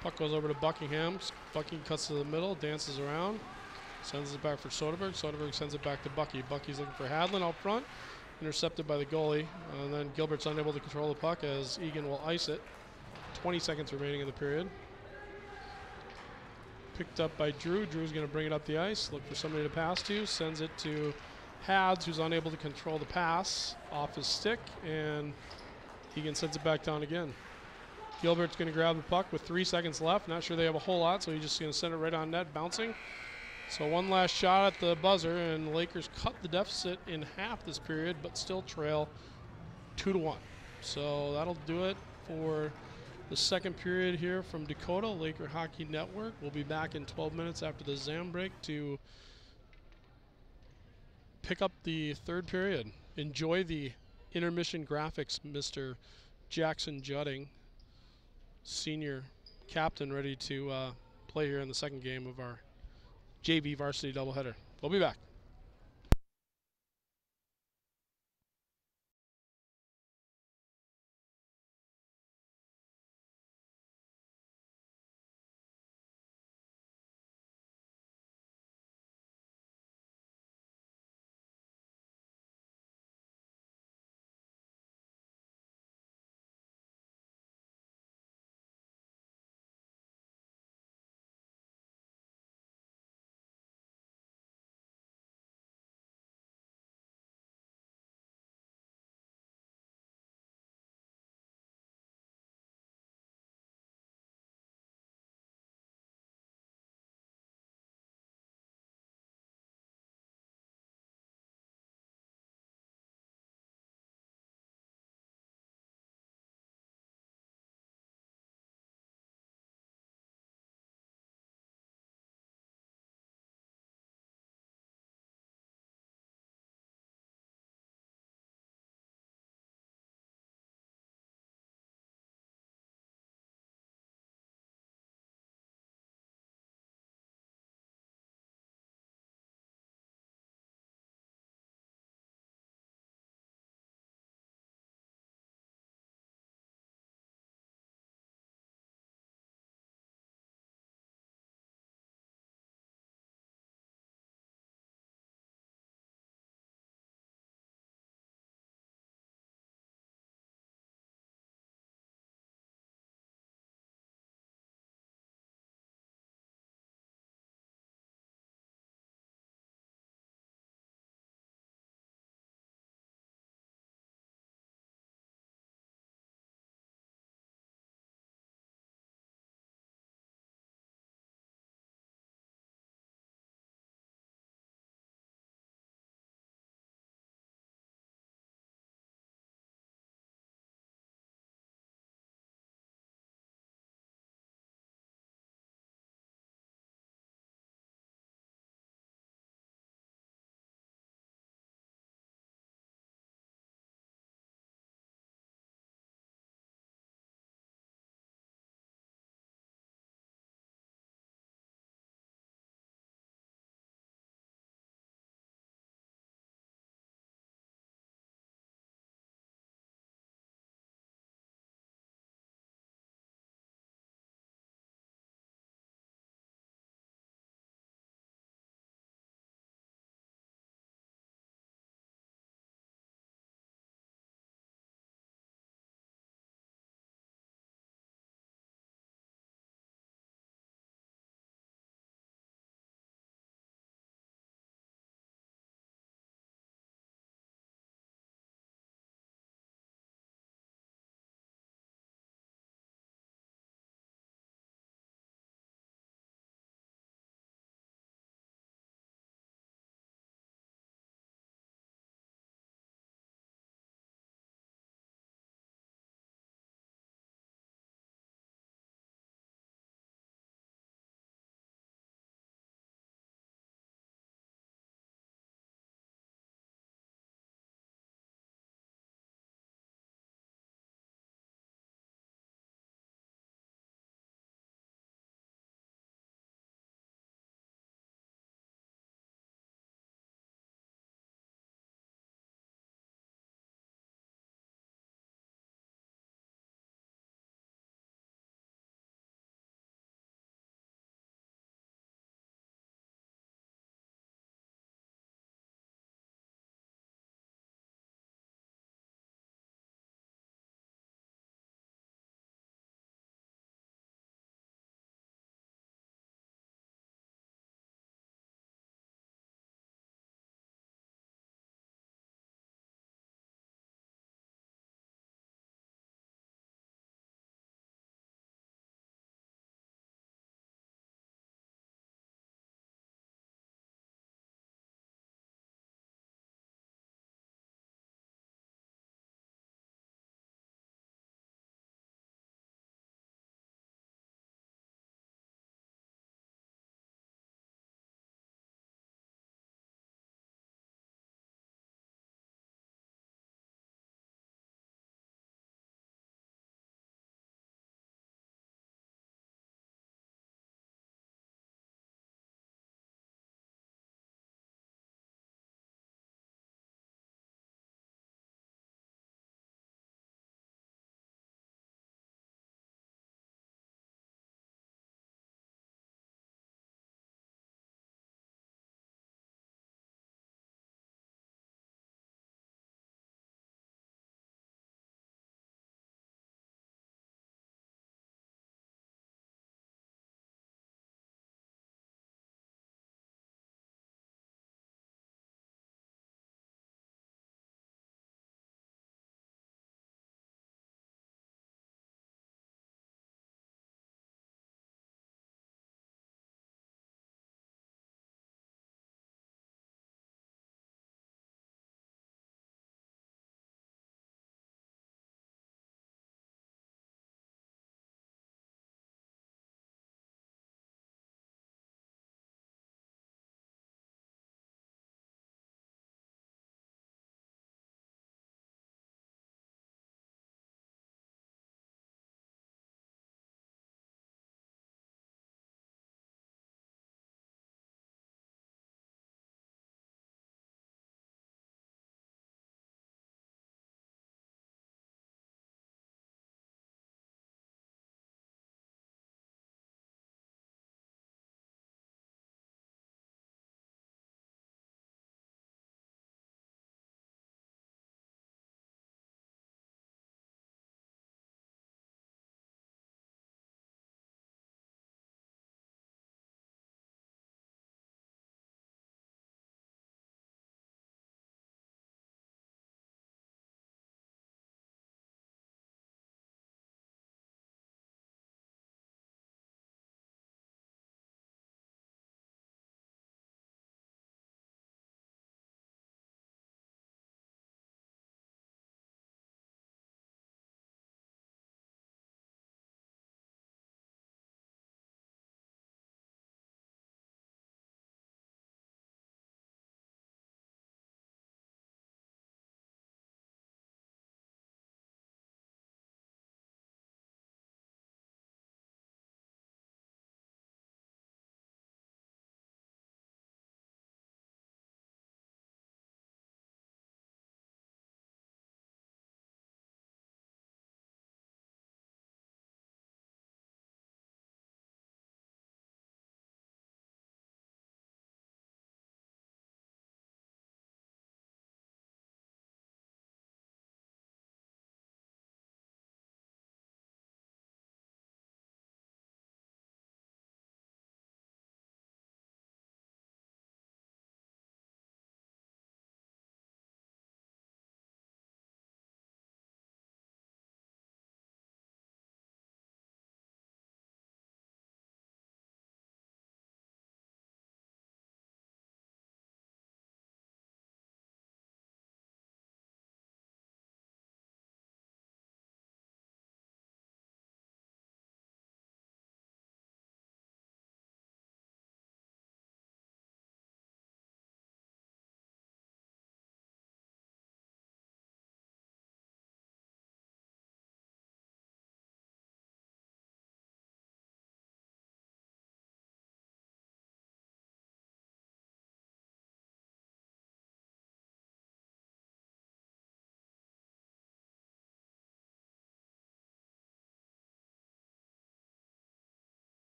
puck goes over to Buckingham. Buckingham cuts to the middle, dances around, sends it back for Soderberg. Soderberg sends it back to Bucky. Bucky's looking for Hadlin out front, intercepted by the goalie. And then Gilbert's unable to control the puck as Eagan will ice it. 20 seconds remaining in the period. Picked up by Drew. Drew's going to bring it up the ice, look for somebody to pass to, sends it to Hads, who's unable to control the pass off his stick, and Eagan sends it back down again. Gilbert's going to grab the puck with 3 seconds left. Not sure they have a whole lot, so he's just going to send it right on net, bouncing. So one last shot at the buzzer, and the Lakers cut the deficit in half this period, but still trail 2-1. So that'll do it for the second period here from Dakota Laker Hockey Network. We'll be back in 12 minutes after the Zam break to pick up the third period. Enjoy the intermission graphics, Mr. Jackson Judding, senior captain, ready to play here in the second game of our JV varsity doubleheader. We'll be back.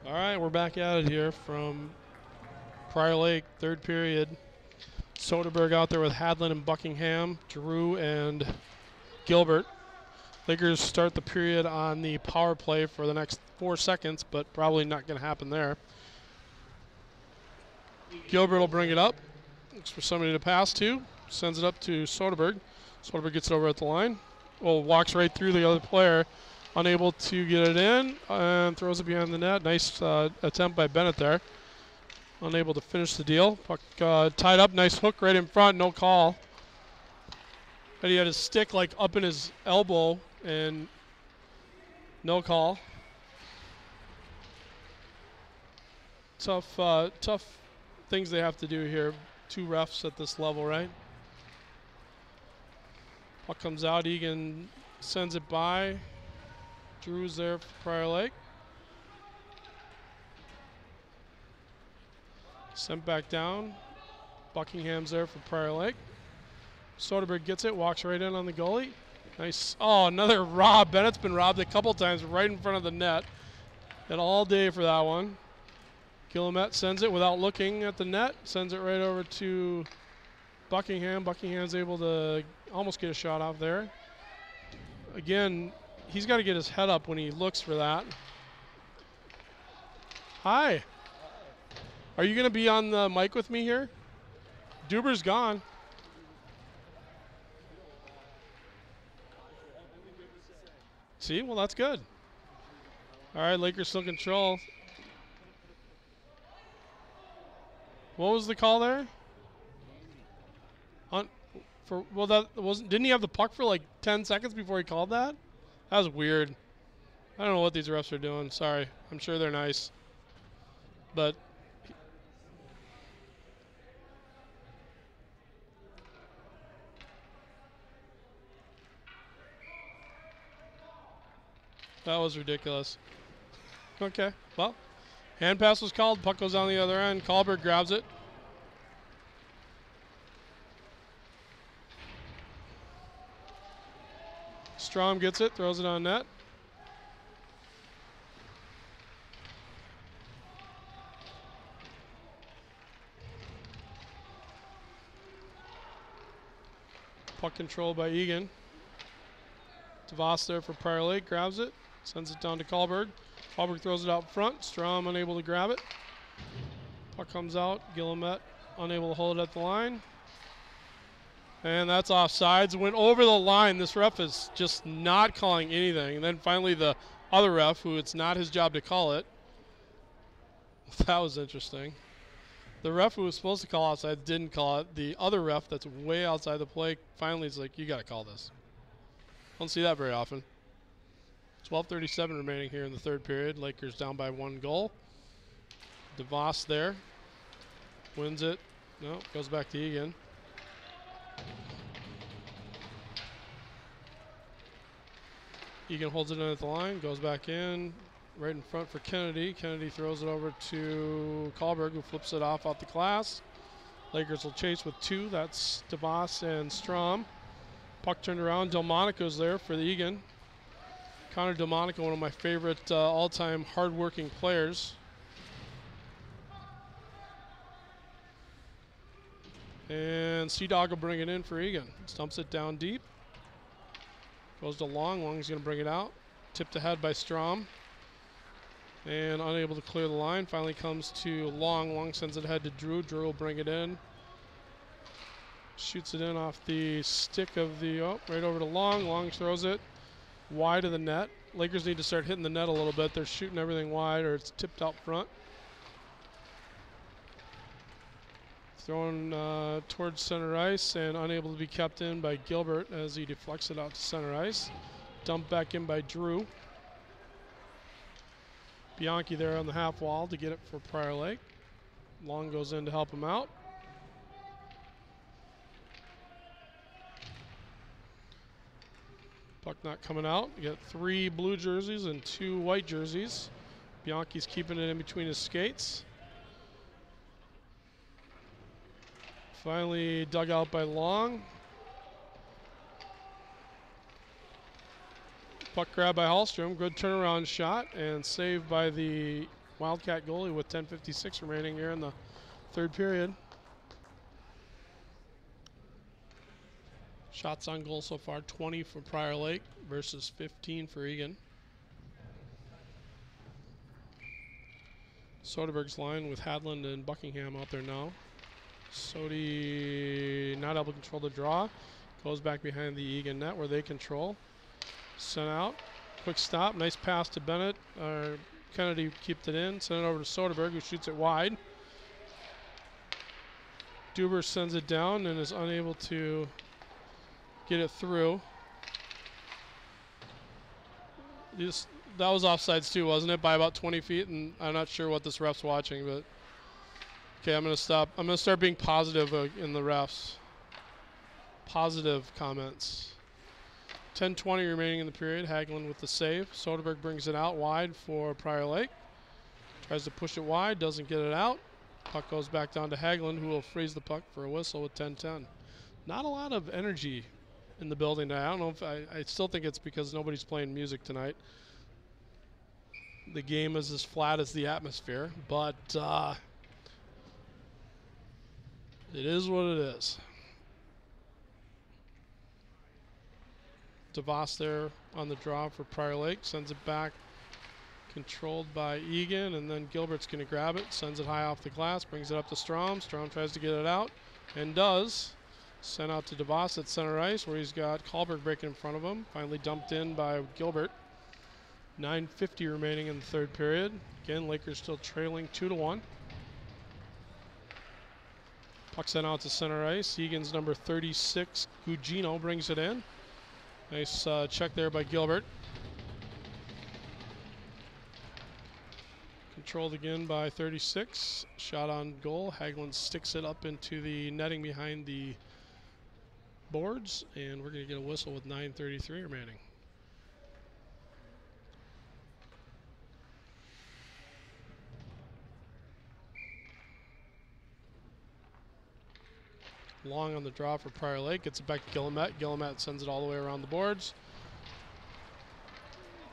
All right, we're back at it here from Prior Lake, third period. Soderberg out there with Hadlin and Buckingham, Drew and Gilbert. Lakers start the period on the power play for the next 4 seconds, but probably not going to happen there. Gilbert will bring it up. Looks for somebody to pass to. Sends it up to Soderberg. Soderberg gets it over at the line. Well, walks right through the other player. Unable to get it in and throws it behind the net. Nice attempt by Bennett there. Unable to finish the deal. Puck tied up. Nice hook right in front. No call. But he had his stick like up in his elbow and no call. Tough things they have to do here. 2 refs at this level, right? Puck comes out. Eagan sends it by. Drew's there for Prior Lake. Sent back down. Buckingham's there for Prior Lake. Soderberg gets it, walks right in on the goalie. Nice. Oh, another rob. Bennett's been robbed a couple times right in front of the net. Had all day for that one. Guillemette sends it without looking at the net. Sends it right over to Buckingham. Buckingham's able to almost get a shot off there. Again, he's got to get his head up when he looks for that. Hi. Are you going to be on the mic with me here? Duber's gone. See? Well, that's good. All right, Lakers still control. What was the call there? Well, that wasn't. Didn't he have the puck for like 10 seconds before he called that? That was weird. I don't know what these refs are doing. Sorry. I'm sure they're nice. But that was ridiculous. Okay. Well, hand pass was called. Puck goes on the other end. Kahlberg grabs it. Strom gets it, throws it on net. Puck controlled by Eagan. DeVos there for Prior Lake, grabs it, sends it down to Kahlberg. Kahlberg throws it out front. Strom unable to grab it. Puck comes out. Guillemette unable to hold it at the line. And that's offsides. Went over the line. This ref is just not calling anything. And then finally the other ref, who it's not his job to call it. That was interesting. The ref who was supposed to call offside didn't call it. The other ref that's way outside the play finally is like, you got to call this. Don't see that very often. 12:37 remaining here in the third period. Lakers down by 1 goal. DeVos there. Wins it. No, goes back to Eagan. Eagan holds it in at the line, goes back in, right in front for Kennedy. Kennedy throws it over to Kahlberg, who flips it off out the glass. Lakers will chase with 2. That's DeVos and Strom. Puck turned around. Delmonico's there for the Eagan. Connor Delmonico, one of my favorite all-time hard-working players. And Sea-Dog will bring it in for Eagan. Stumps it down deep. Goes to Long. Long's going to bring it out. Tipped ahead by Strom. And unable to clear the line. Finally comes to Long. Long sends it ahead to Drew. Drew will bring it in. Shoots it in off the stick of the, right over to Long. Long throws it wide of the net. Lakers need to start hitting the net a little bit. They're shooting everything wide, or it's tipped out front. Thrown towards center ice and unable to be kept in by Gilbert as he deflects it out to center ice. Dumped back in by Drew. Bianchi there on the half wall to get it for Prior Lake. Long goes in to help him out. Puck not coming out. You got 3 blue jerseys and 2 white jerseys. Bianchi's keeping it in between his skates. Finally dug out by Long. Puck grab by Hallstrom. Good turnaround shot and saved by the Wildcat goalie with 10:56 remaining here in the third period. Shots on goal so far, 20 for Prior Lake versus 15 for Eagan. Soderberg's line with Hadland and Buckingham out there now. Sodi not able to control the draw. Goes back behind the Eagan net where they control. Sent out. Quick stop. Nice pass to Bennett. Kennedy kept it in. Sent it over to Soderberg, who shoots it wide. Duber sends it down and is unable to get it through. That was offsides too, wasn't it? By about 20 feet, and I'm not sure what this ref's watching, but okay, I'm gonna stop. I'm gonna start being positive in the refs. Positive comments. 10:20 remaining in the period. Hagelin with the save. Soderberg brings it out wide for Prior Lake. Tries to push it wide, doesn't get it out. Puck goes back down to Hagelin, who will freeze the puck for a whistle with 10:10. Not a lot of energy in the building tonight. I don't know if I still think it's because nobody's playing music tonight. The game is as flat as the atmosphere, but it is what it is. DeVos there on the draw for Prior Lake, sends it back, controlled by Eagan, and then Gilbert's going to grab it, sends it high off the glass, brings it up to Strom. Strom tries to get it out, and does. Sent out to DeVos at center ice, where he's got Kahlberg breaking in front of him. Finally dumped in by Gilbert. 9:50 remaining in the third period. Again, Lakers still trailing 2-1. Puck sent out to center ice. Egan's number 36, Gugino, brings it in. Nice check there by Gilbert. Controlled again by 36. Shot on goal. Hagelin sticks it up into the netting behind the boards, and we're going to get a whistle with 9:33 remaining. Long on the draw for Prior Lake. Gets it back to Guillemette. Guillemette sends it all the way around the boards.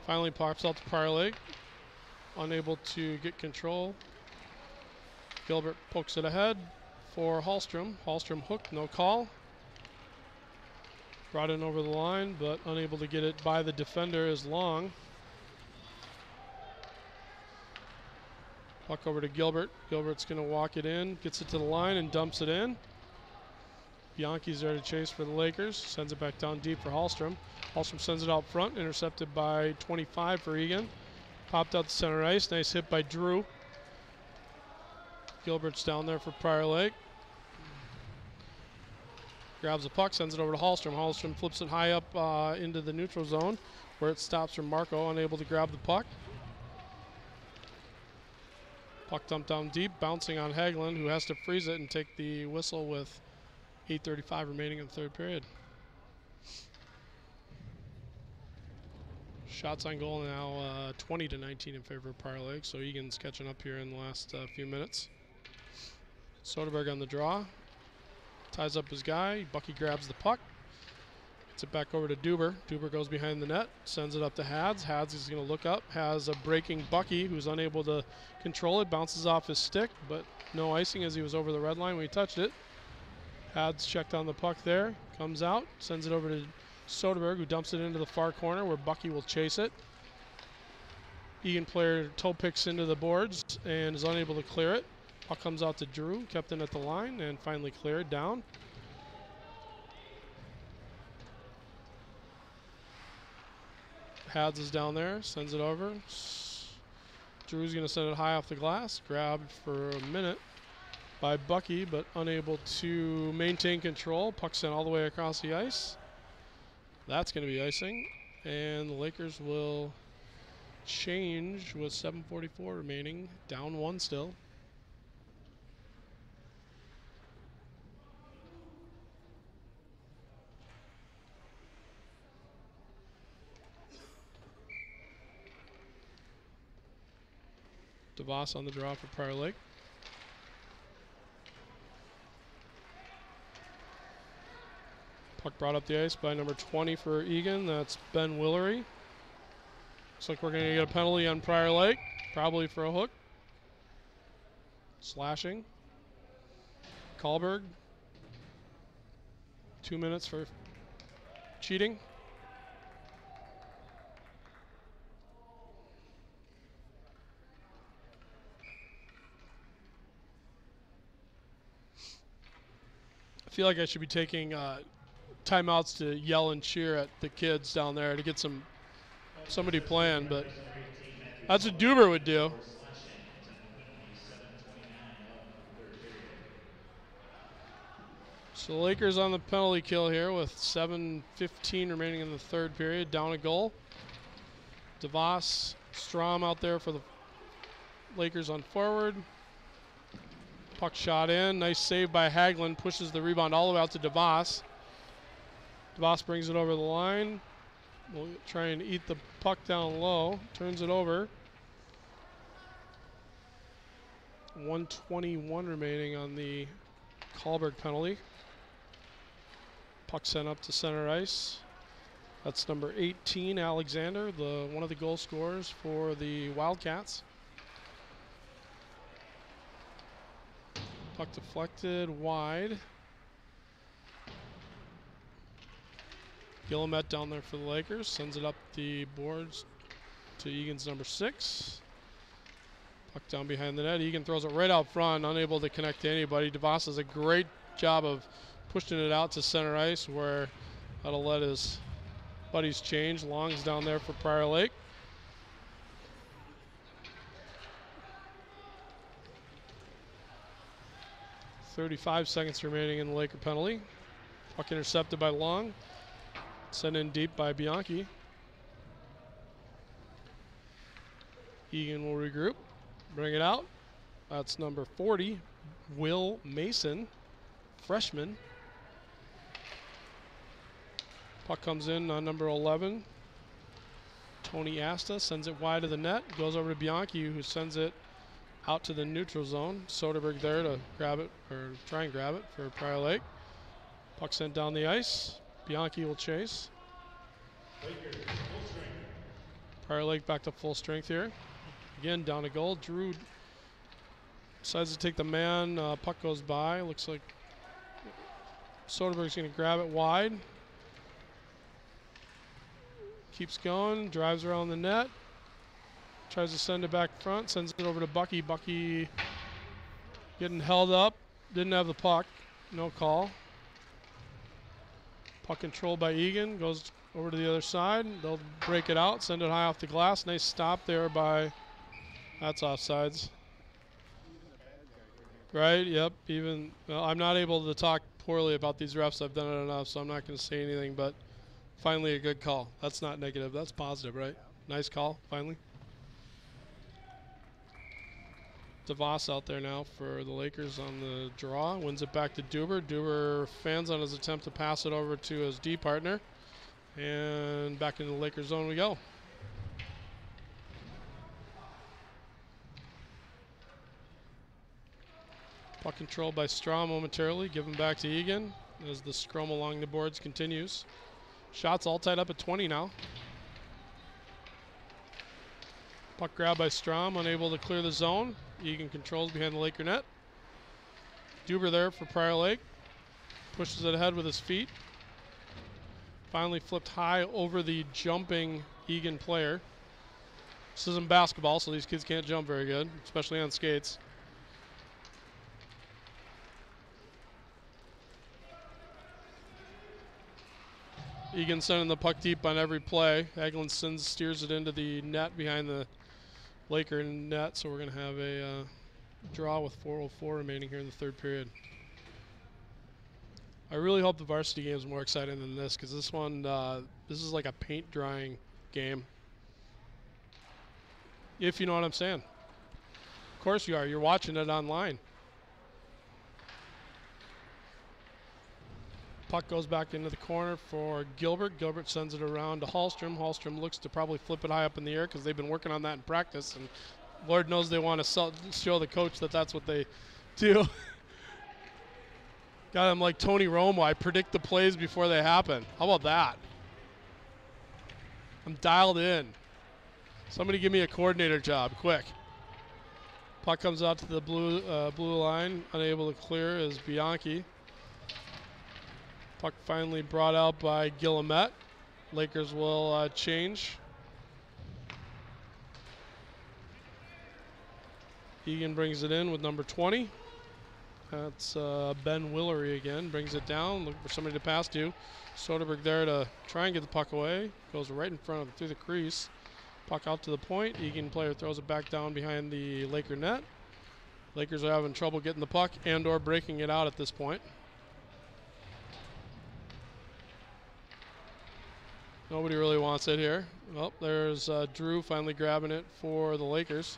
Finally pops out to Prior Lake. Unable to get control. Gilbert pokes it ahead for Hallstrom. Hallstrom hooked, no call. Brought in over the line, but unable to get it by the defender is Long. Puck over to Gilbert. Gilbert's going to walk it in, gets it to the line, and dumps it in. Bianchi's there to chase for the Lakers. Sends it back down deep for Hallstrom. Hallstrom sends it out front, intercepted by 25 for Eagan. Popped out to center ice. Nice hit by Drew. Gilbert's down there for Prior Lake. Grabs the puck, sends it over to Hallstrom. Hallstrom flips it high up into the neutral zone, where it stops from Marco, unable to grab the puck. Puck dumped down deep, bouncing on Hagelin, who has to freeze it and take the whistle with 8:35 remaining in the third period. Shots on goal now 20-19 in favor of Prior Lake, so Egan's catching up here in the last few minutes. Soderberg on the draw. Ties up his guy. Bucky grabs the puck. Gets it back over to Duber. Duber goes behind the net. Sends it up to Hads. Hads is going to look up. Has a breaking Bucky, who's unable to control it. Bounces off his stick, but no icing as he was over the red line when he touched it. Hads checked on the puck there. Comes out. Sends it over to Soderberg, who dumps it into the far corner where Bucky will chase it. Eagan player toe picks into the boards and is unable to clear it. Puck comes out to Drew, kept in at the line, and finally cleared down. Hads is down there, sends it over. Drew's going to send it high off the glass. Grabbed for a minute by Bucky, but unable to maintain control. Puck sent all the way across the ice. That's going to be icing, and the Lakers will change with 7:44 remaining, down one still. DeVos on the draw for Prior Lake. Puck brought up the ice by number 20 for Eagan. That's Ben Willery. Looks like we're going to get a penalty on Prior Lake, probably for a hook. Slashing. Kahlberg. 2 minutes for cheating. I feel like I should be taking timeouts to yell and cheer at the kids down there to get somebody playing, but that's what Duber would do. So the Lakers on the penalty kill here with 7:15 remaining in the third period. Down a goal. DeVos, Strom out there for the Lakers on forward. Puck shot in. Nice save by Hagelin. Pushes the rebound all the way out to DeVos. DeVos brings it over the line. We'll try and eat the puck down low. Turns it over. 1:21 remaining on the Kahlberg penalty. Puck sent up to center ice. That's number 18, Alexander, one of the goal scorers for the Wildcats. Puck deflected wide. Guillemette down there for the Lakers. Sends it up the boards to Egan's number 6. Puck down behind the net. Eagan throws it right out front, unable to connect to anybody. DeVos does a great job of pushing it out to center ice where that'll let his buddies change. Long's down there for Prior Lake. .35 seconds remaining in the Laker penalty. Puck intercepted by Long. Sent in deep by Bianchi. Eagan will regroup. Bring it out. That's number 40, Will Mason, freshman. Puck comes in on number 11. Tony Asta sends it wide of the net. Goes over to Bianchi, who sends it out to the neutral zone. Soderberg there to grab it, or try and grab it for Prior Lake. Puck sent down the ice. Bianchi will chase. Prior Lake back to full strength here. Again, down a goal. Drew decides to take the man. Puck goes by. Looks like Soderberg's going to grab it wide. Keeps going. Drives around the net. Tries to send it back front. Sends it over to Bucky. Bucky getting held up. Didn't have the puck. No call. Puck controlled by Eagan. Goes over to the other side. They'll break it out. Send it high off the glass. Nice stop there by... That's offsides. Right, yep. Even well, I'm not able to talk poorly about these refs. I've done it enough, so I'm not going to say anything, but finally a good call. That's not negative. That's positive, right? Nice call, finally. DeVos out there now for the Lakers on the draw. Wins it back to Duber. Duber fans on his attempt to pass it over to his D partner. And back into the Lakers zone we go. Puck controlled by Straw momentarily. Given back to Eagan as the scrum along the boards continues. Shots all tied up at 20 now. Puck grabbed by Strom, unable to clear the zone. Eagan controls behind the Laker net. Duber there for Prior Lake. Pushes it ahead with his feet. Finally flipped high over the jumping Eagan player. This isn't basketball, so these kids can't jump very good, especially on skates. Eagan sending the puck deep on every play. Hagelin steers it into the net behind the Laker net, so we're going to have a draw with 4:04 remaining here in the third period. I really hope the varsity game is more exciting than this, because this one, this is like a paint drying game. If you know what I'm saying. Of course you are. You're watching it online. Puck goes back into the corner for Gilbert. Gilbert sends it around to Hallstrom. Hallstrom looks to probably flip it high up in the air because they've been working on that in practice, and Lord knows they want to show the coach that that's what they do. Got him like Tony Romo. I predict the plays before they happen. How about that? I'm dialed in. Somebody give me a coordinator job, quick. Puck comes out to the blue line, unable to clear is Bianchi. Puck finally brought out by Guillemette. Lakers will change. Eagan brings it in with number 20. That's Ben Willery again. Brings it down, looking for somebody to pass to. Soderberg there to try and get the puck away. Goes right in front of through the crease. Puck out to the point. Eagan player throws it back down behind the Laker net. Lakers are having trouble getting the puck and or breaking it out at this point. Nobody really wants it here. Well, there's Drew finally grabbing it for the Lakers.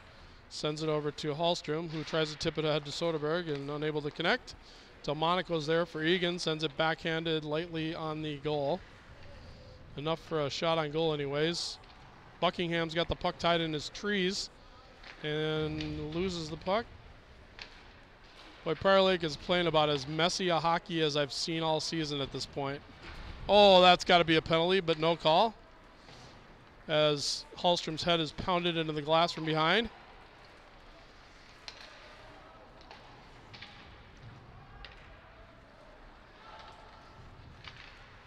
Sends it over to Hallstrom, who tries to tip it ahead to Soderberg and unable to connect. Delmonico's there for Eagan. Sends it backhanded lightly on the goal. Enough for a shot on goal anyways. Buckingham's got the puck tied in his trees and loses the puck. Boy, Prior Lake is playing about as messy a hockey as I've seen all season at this point. Oh, that's got to be a penalty, but no call. As Hallstrom's head is pounded into the glass from behind.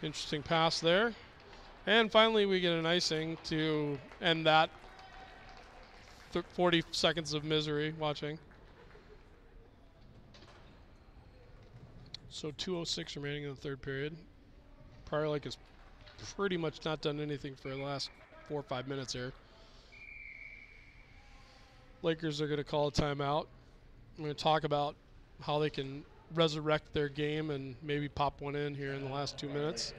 Interesting pass there. And finally we get an icing to end that 40 seconds of misery watching. So 2:06 remaining in the third period. Prior Lake has pretty much not done anything for the last 4 or 5 minutes here. Lakers are going to call a timeout. I'm going to talk about how they can resurrect their game and maybe pop one in here in the last 2 minutes.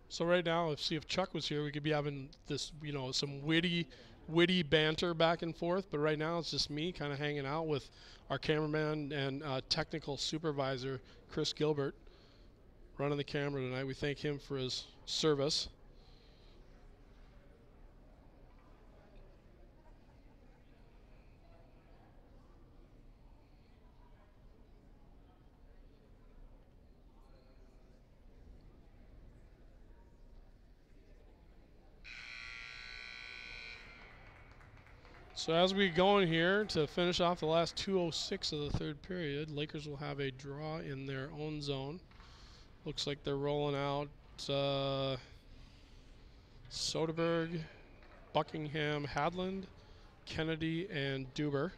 So right now, see if Chuck was here, we could be having this, some witty banter back and forth. But right now, it's just me kind of hanging out with our cameraman and technical supervisor, Chris Gilbert, running the camera tonight. We thank him for his service. So as we go in here to finish off the last 2:06 of the third period, Lakers will have a draw in their own zone. Looks like they're rolling out Soderberg, Buckingham, Hadland, Kennedy, and Duber.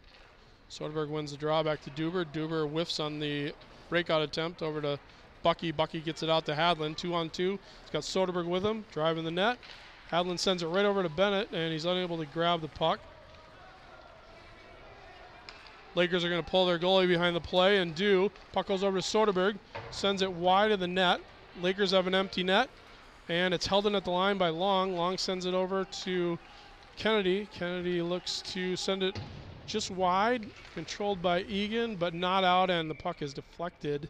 Soderberg wins the draw back to Duber. Duber whiffs on the breakout attempt over to Bucky. Bucky gets it out to Hadland, 2-on-2. He's got Soderberg with him, driving the net. Hadland sends it right over to Bennett, and he's unable to grab the puck. Lakers are going to pull their goalie behind the play and do. Puck goes over to Soderberg, sends it wide of the net. Lakers have an empty net, and it's held in at the line by Long. Long sends it over to Kennedy. Kennedy looks to send it just wide, controlled by Eagan, but not out, and the puck is deflected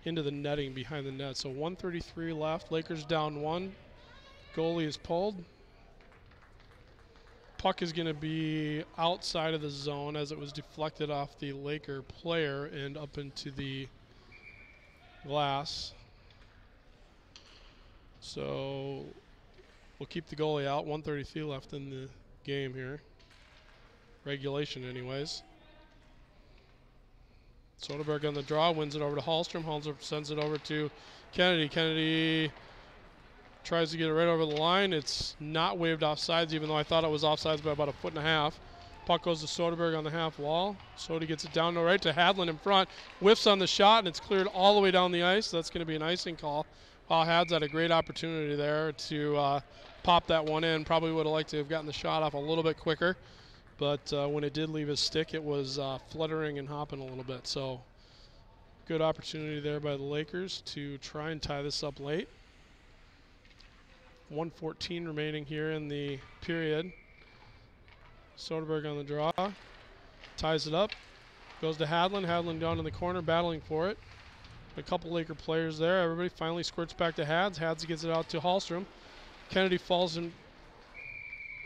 into the netting behind the net. So 1:33 left. Lakers down 1. Goalie is pulled. Puck is going to be outside of the zone as it was deflected off the Laker player and up into the glass. So we'll keep the goalie out. 1:33 left in the game here. Regulation anyways. Soderberg on the draw, wins it over to Hallstrom. Hallstrom sends it over to Kennedy. Kennedy tries to get it right over the line. It's not waved offsides, even though I thought it was offsides by about 1.5 feet. Puck goes to Soderberg on the half wall. Soderberg gets it down to right to Hadland in front. Whiffs on the shot, and it's cleared all the way down the ice. That's going to be an icing call. Wow, Hads had a great opportunity there to pop that one in. Probably would have liked to have gotten the shot off a little bit quicker. But when it did leave his stick, it was fluttering and hopping a little bit. So good opportunity there by the Lakers to try and tie this up late. 1:14 remaining here in the period. Soderberg on the draw. Ties it up. Goes to Hadland. Hadland down in the corner, battling for it. A couple Laker players there. Everybody finally squirts back to Hads. Hads gets it out to Hallstrom. Kennedy falls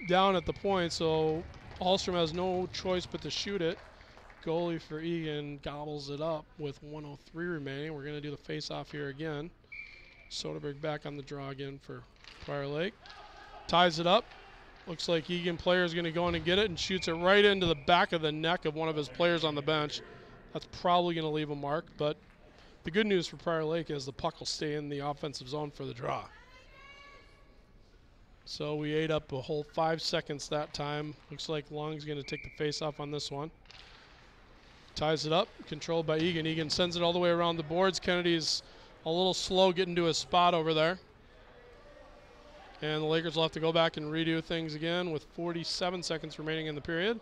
down at the point, so Hallstrom has no choice but to shoot it. Goalie for Eagan gobbles it up with 1:03 remaining. We're going to do the face-off here again. Soderberg back on the draw again for Prior Lake. Ties it up. Looks like Eagan player is going to go in and get it and shoots it right into the back of the neck of one of his players on the bench. That's probably going to leave a mark, but the good news for Prior Lake is the puck will stay in the offensive zone for the draw. So we ate up a whole 5 seconds that time. Looks like Long's going to take the face-off on this one. Ties it up, controlled by Eagan. Eagan sends it all the way around the boards. Kennedy's a little slow getting to his spot over there. And the Lakers will have to go back and redo things again with 47 seconds remaining in the period.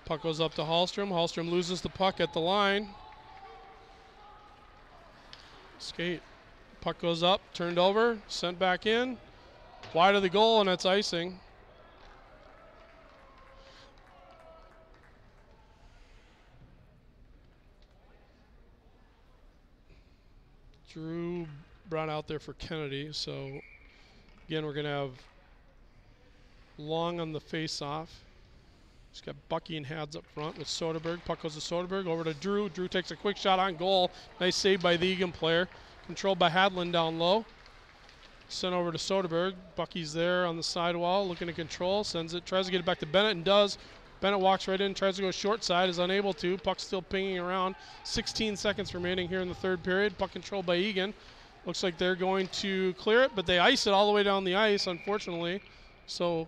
Puck goes up to Hallstrom. Hallstrom loses the puck at the line. Skate. Puck goes up, turned over, sent back in. Wide of the goal, and it's icing. Drew brought out there for Kennedy, so again we're going to have Long on the face-off. He's got Bucky and Hads up front with Soderberg. Puck goes to Soderberg, over to Drew. Drew takes a quick shot on goal. Nice save by the Eagan player. Controlled by Hadlin down low. Sent over to Soderberg. Bucky's there on the sidewall, looking to control. Sends it, tries to get it back to Bennett, and does. Bennett walks right in, tries to go short side, is unable to. Puck still pinging around. 16 seconds remaining here in the third period. Puck controlled by Eagan. Looks like they're going to clear it, but they ice it all the way down the ice, unfortunately. So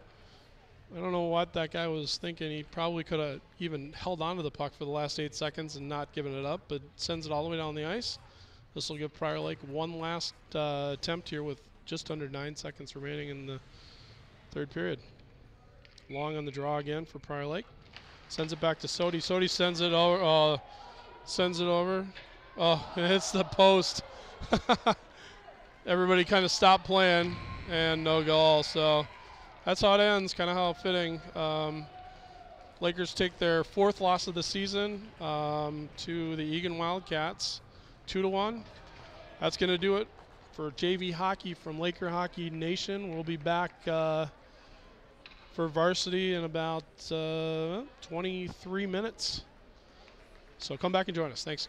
I don't know what that guy was thinking. He probably could have even held on to the puck for the last 8 seconds and not given it up, but sends it all the way down the ice. This will give Prior Lake one last attempt here with just under 9 seconds remaining in the third period. Long on the draw again for Prior Lake. Sends it back to Sodi. Sodi sends it over. Oh, it hits the post. Everybody kind of stopped playing and no goal. So that's how it ends, kind of how fitting. Lakers take their 4th loss of the season to the Eagan Wildcats, 2-1. That's going to do it for JV hockey from Laker Hockey Nation. We'll be back for varsity in about 23 minutes. So come back and join us. Thanks again.